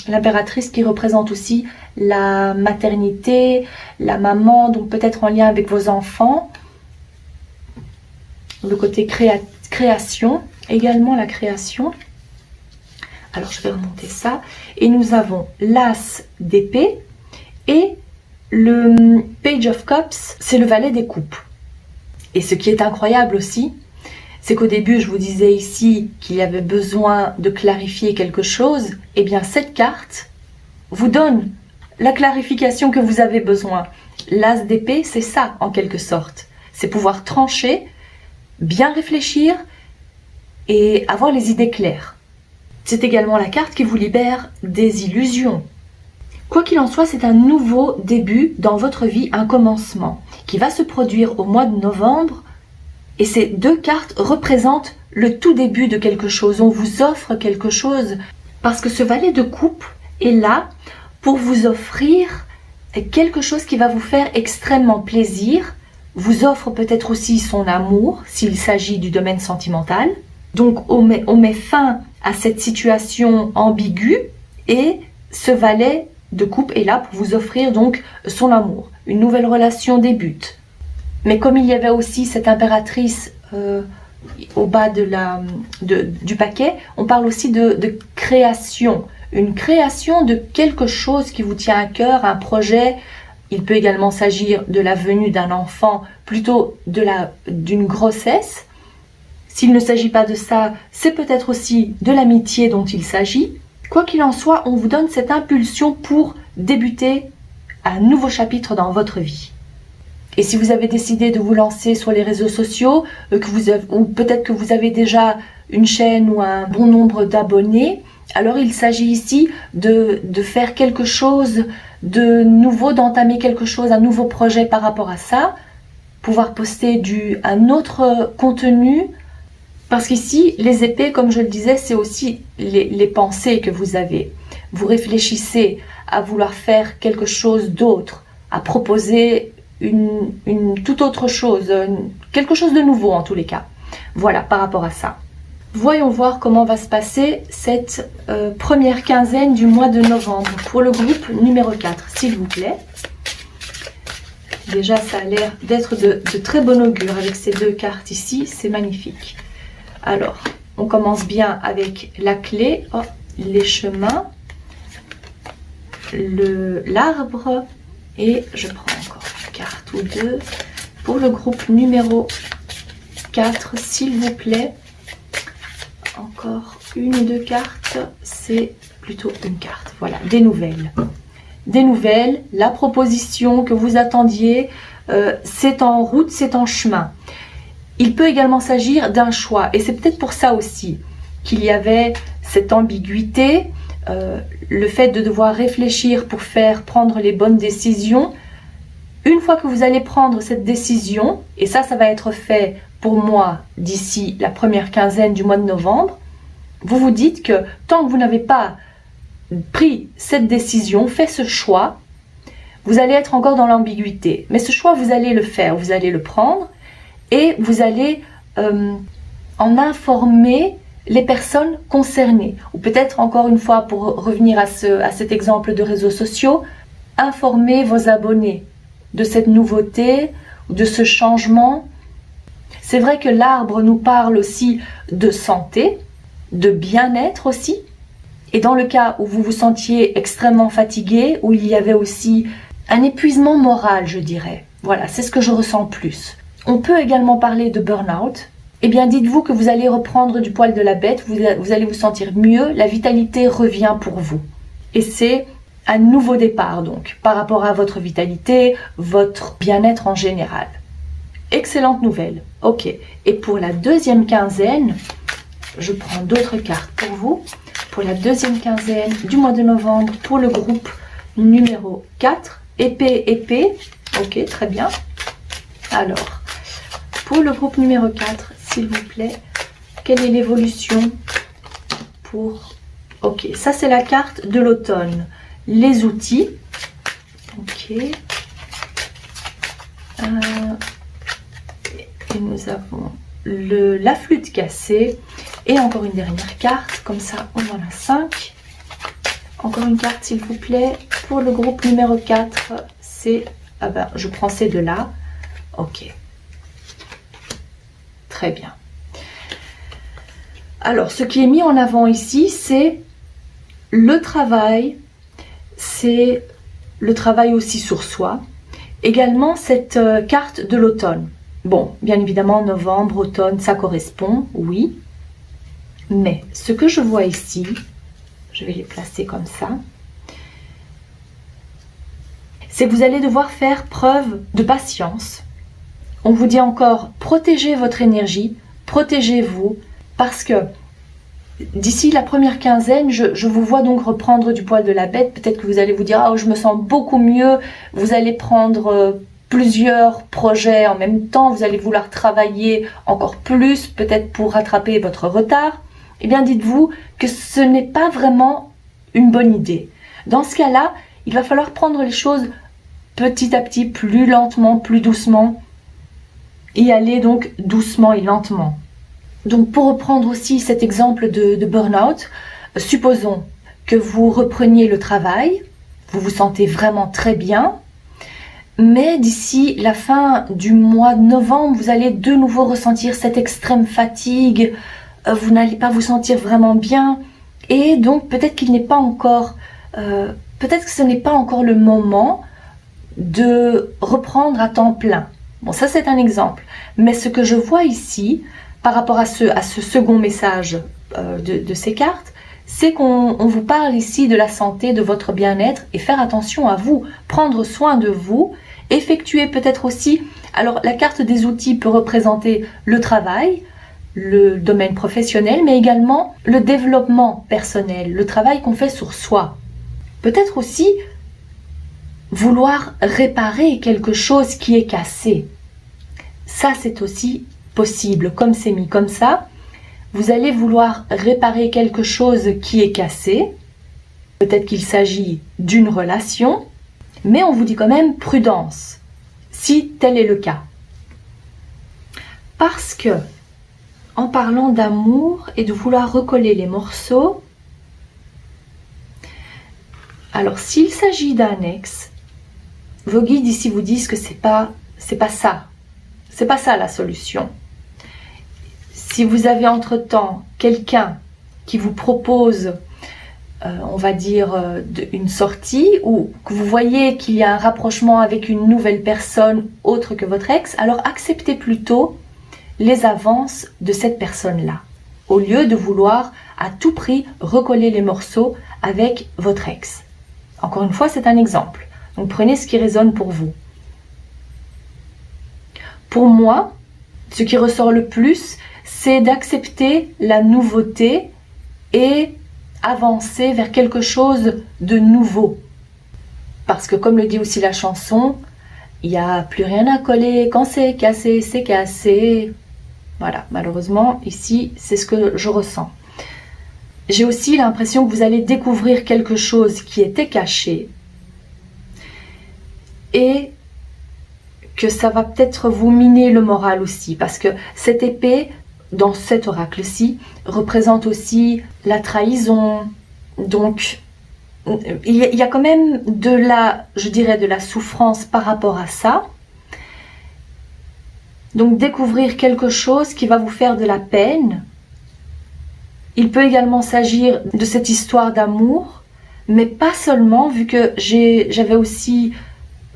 l'impératrice qui représente aussi la maternité, la maman, donc peut-être en lien avec vos enfants. Le côté création, également la création. Alors je vais remonter ça. Et nous avons l'As d'épée et le Page of Cups, c'est le valet des coupes. Et ce qui est incroyable aussi, c'est qu'au début je vous disais ici qu'il y avait besoin de clarifier quelque chose. Et bien cette carte vous donne la clarification que vous avez besoin. L'As d'épée, c'est ça en quelque sorte. C'est pouvoir trancher, bien réfléchir et avoir les idées claires. C'est également la carte qui vous libère des illusions. Quoi qu'il en soit, c'est un nouveau début dans votre vie, un commencement qui va se produire au mois de novembre. Et ces deux cartes représentent le tout début de quelque chose. On vous offre quelque chose parce que ce valet de coupe est là pour vous offrir quelque chose qui va vous faire extrêmement plaisir. Vous offre peut-être aussi son amour s'il s'agit du domaine sentimental. Donc on met fin à cette situation ambiguë et ce valet de coupe est là pour vous offrir donc son amour. Une nouvelle relation débute. Mais comme il y avait aussi cette impératrice au bas du paquet, on parle aussi de création. Une création de quelque chose qui vous tient à cœur, un projet. Il peut également s'agir de la venue d'un enfant, plutôt d'une grossesse. S'il ne s'agit pas de ça, c'est peut-être aussi de l'amitié dont il s'agit. Quoi qu'il en soit, on vous donne cette impulsion pour débuter un nouveau chapitre dans votre vie. Et si vous avez décidé de vous lancer sur les réseaux sociaux, ou peut-être que vous avez déjà une chaîne ou un bon nombre d'abonnés, alors il s'agit ici de faire quelque chose de nouveau, d'entamer quelque chose, un nouveau projet par rapport à ça, pouvoir poster un autre contenu. Parce qu'ici, les épées, comme je le disais, c'est aussi les pensées que vous avez. Vous réfléchissez à vouloir faire quelque chose d'autre, à proposer une toute autre chose, quelque chose de nouveau en tous les cas. Voilà, par rapport à ça. Voyons voir comment va se passer cette première quinzaine du mois de novembre pour le groupe numéro 4, s'il vous plaît. Déjà, ça a l'air d'être de très bon augure avec ces deux cartes ici, c'est magnifique. Alors, on commence bien avec la clé, les chemins, l'arbre, et je prends encore une carte ou deux pour le groupe numéro 4, s'il vous plaît. Encore une ou deux cartes, c'est plutôt une carte. Voilà, des nouvelles. Des nouvelles, la proposition que vous attendiez, c'est en route, c'est en chemin. Il peut également s'agir d'un choix, et c'est peut-être pour ça aussi qu'il y avait cette ambiguïté, le fait de devoir réfléchir pour prendre les bonnes décisions. Une fois que vous allez prendre cette décision, et ça va être fait pour moi d'ici la première quinzaine du mois de novembre, vous vous dites que tant que vous n'avez pas pris cette décision, fait ce choix, vous allez être encore dans l'ambiguïté. Mais ce choix, vous allez le faire, vous allez le prendre et vous allez en informer les personnes concernées. Ou peut-être encore une fois, pour revenir à cet exemple de réseaux sociaux, informer vos abonnés de cette nouveauté, de ce changement. C'est vrai que l'arbre nous parle aussi de santé, de bien-être aussi. Et dans le cas où vous vous sentiez extrêmement fatigué, où il y avait aussi un épuisement moral, je dirais. Voilà, c'est ce que je ressens plus. On peut également parler de burn-out. Eh bien, dites-vous que vous allez reprendre du poil de la bête, vous allez vous sentir mieux, la vitalité revient pour vous. Et c'est un nouveau départ, donc, par rapport à votre vitalité, votre bien-être en général. Excellente nouvelle. Ok. Et pour la deuxième quinzaine, je prends d'autres cartes pour vous. Pour la deuxième quinzaine du mois de novembre, pour le groupe numéro 4, épée. Ok, très bien. Alors, pour le groupe numéro 4, s'il vous plaît, quelle est l'évolution pour... Ok, ça c'est la carte de l'automne. Les outils. Ok. Et nous avons la flûte cassée. Et encore une dernière carte. Comme ça, on en a 5. Encore une carte, s'il vous plaît. Pour le groupe numéro 4, c'est... Ah ben, je prends ces deux-là. Ok. Très bien. Alors, ce qui est mis en avant ici, c'est le travail. C'est le travail aussi sur soi. Également, cette carte de l'automne. Bon, bien évidemment, novembre, automne, ça correspond, oui. Mais ce que je vois ici, je vais les placer comme ça, c'est que vous allez devoir faire preuve de patience. On vous dit encore, protégez votre énergie, protégez-vous, parce que d'ici la première quinzaine, je vous vois donc reprendre du poil de la bête. Peut-être que vous allez vous dire, ah, je me sens beaucoup mieux. Vous allez prendre plusieurs projets en même temps. Vous allez vouloir travailler encore plus, peut-être pour rattraper votre retard. Eh bien, dites-vous que ce n'est pas vraiment une bonne idée. Dans ce cas-là, il va falloir prendre les choses petit à petit, plus lentement, plus doucement. Y aller donc doucement et lentement. Donc pour reprendre aussi cet exemple de burn-out, supposons que vous repreniez le travail, vous vous sentez vraiment très bien, mais d'ici la fin du mois de novembre, vous allez de nouveau ressentir cette extrême fatigue, vous n'allez pas vous sentir vraiment bien, et donc peut-être qu'il n'est pas encore, peut-être que ce n'est pas encore le moment de reprendre à temps plein. Bon, ça c'est un exemple, mais ce que je vois ici, par rapport à ce second message de ces cartes, c'est qu'on vous parle ici de la santé, de votre bien-être, et faire attention à vous, prendre soin de vous, effectuer peut-être aussi, alors la carte des outils peut représenter le travail, le domaine professionnel, mais également le développement personnel, le travail qu'on fait sur soi. Peut-être aussi vouloir réparer quelque chose qui est cassé. Ça, c'est aussi possible. Comme c'est mis comme ça, vous allez vouloir réparer quelque chose qui est cassé. Peut-être qu'il s'agit d'une relation, mais on vous dit quand même prudence, si tel est le cas. Parce que en parlant d'amour et de vouloir recoller les morceaux. Alors, s'il s'agit d'un ex, vos guides ici vous disent que c'est pas ça. C'est pas ça la solution. Si vous avez entre-temps quelqu'un qui vous propose, on va dire, une sortie, ou que vous voyez qu'il y a un rapprochement avec une nouvelle personne autre que votre ex, alors acceptez plutôt les avances de cette personne-là, au lieu de vouloir à tout prix recoller les morceaux avec votre ex. Encore une fois, c'est un exemple. Donc prenez ce qui résonne pour vous. Pour moi, ce qui ressort le plus, c'est d'accepter la nouveauté et avancer vers quelque chose de nouveau. Parce que comme le dit aussi la chanson, il n'y a plus rien à coller, quand c'est cassé, c'est cassé. Voilà, malheureusement, ici, c'est ce que je ressens. J'ai aussi l'impression que vous allez découvrir quelque chose qui était caché et que ça va peut-être vous miner le moral aussi, parce que cette épée, dans cet oracle-ci, représente aussi la trahison. Donc, il y a quand même de la, je dirais, de la souffrance par rapport à ça. Donc, découvrir quelque chose qui va vous faire de la peine. Il peut également s'agir de cette histoire d'amour, mais pas seulement, vu que j'avais aussi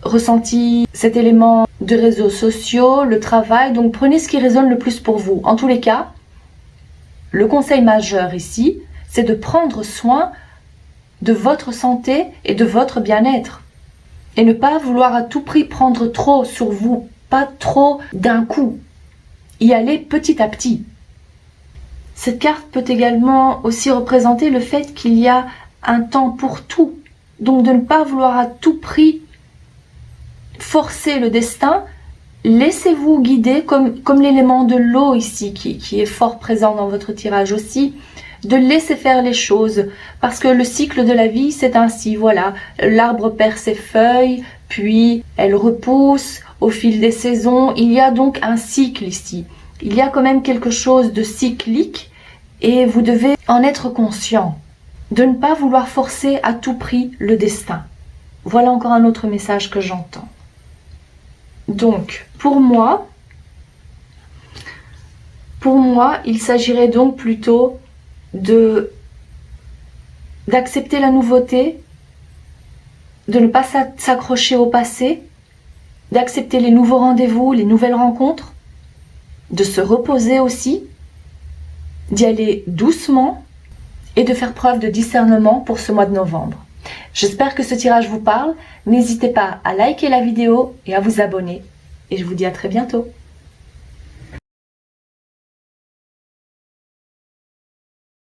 ressenti cet élément de réseaux sociaux, le travail. Donc prenez ce qui résonne le plus pour vous. En tous les cas, le conseil majeur ici, c'est de prendre soin de votre santé et de votre bien-être. Et ne pas vouloir à tout prix prendre trop sur vous, pas trop d'un coup. Y aller petit à petit. Cette carte peut également aussi représenter le fait qu'il y a un temps pour tout. Donc de ne pas vouloir à tout prix forcer le destin. Laissez-vous guider comme l'élément de l'eau ici qui est fort présent dans votre tirage aussi. De laisser faire les choses. Parce que le cycle de la vie, c'est ainsi. Voilà, l'arbre perd ses feuilles, puis elle repousse au fil des saisons. Il y a donc un cycle ici. Il y a quand même quelque chose de cyclique et vous devez en être conscient, de ne pas vouloir forcer à tout prix le destin. Voilà encore un autre message que j'entends. Donc, pour moi, il s'agirait donc plutôt d'accepter la nouveauté, de ne pas s'accrocher au passé, d'accepter les nouveaux rendez-vous, les nouvelles rencontres, de se reposer aussi, d'y aller doucement et de faire preuve de discernement pour ce mois de novembre. J'espère que ce tirage vous parle. N'hésitez pas à liker la vidéo et à vous abonner. Et je vous dis à très bientôt.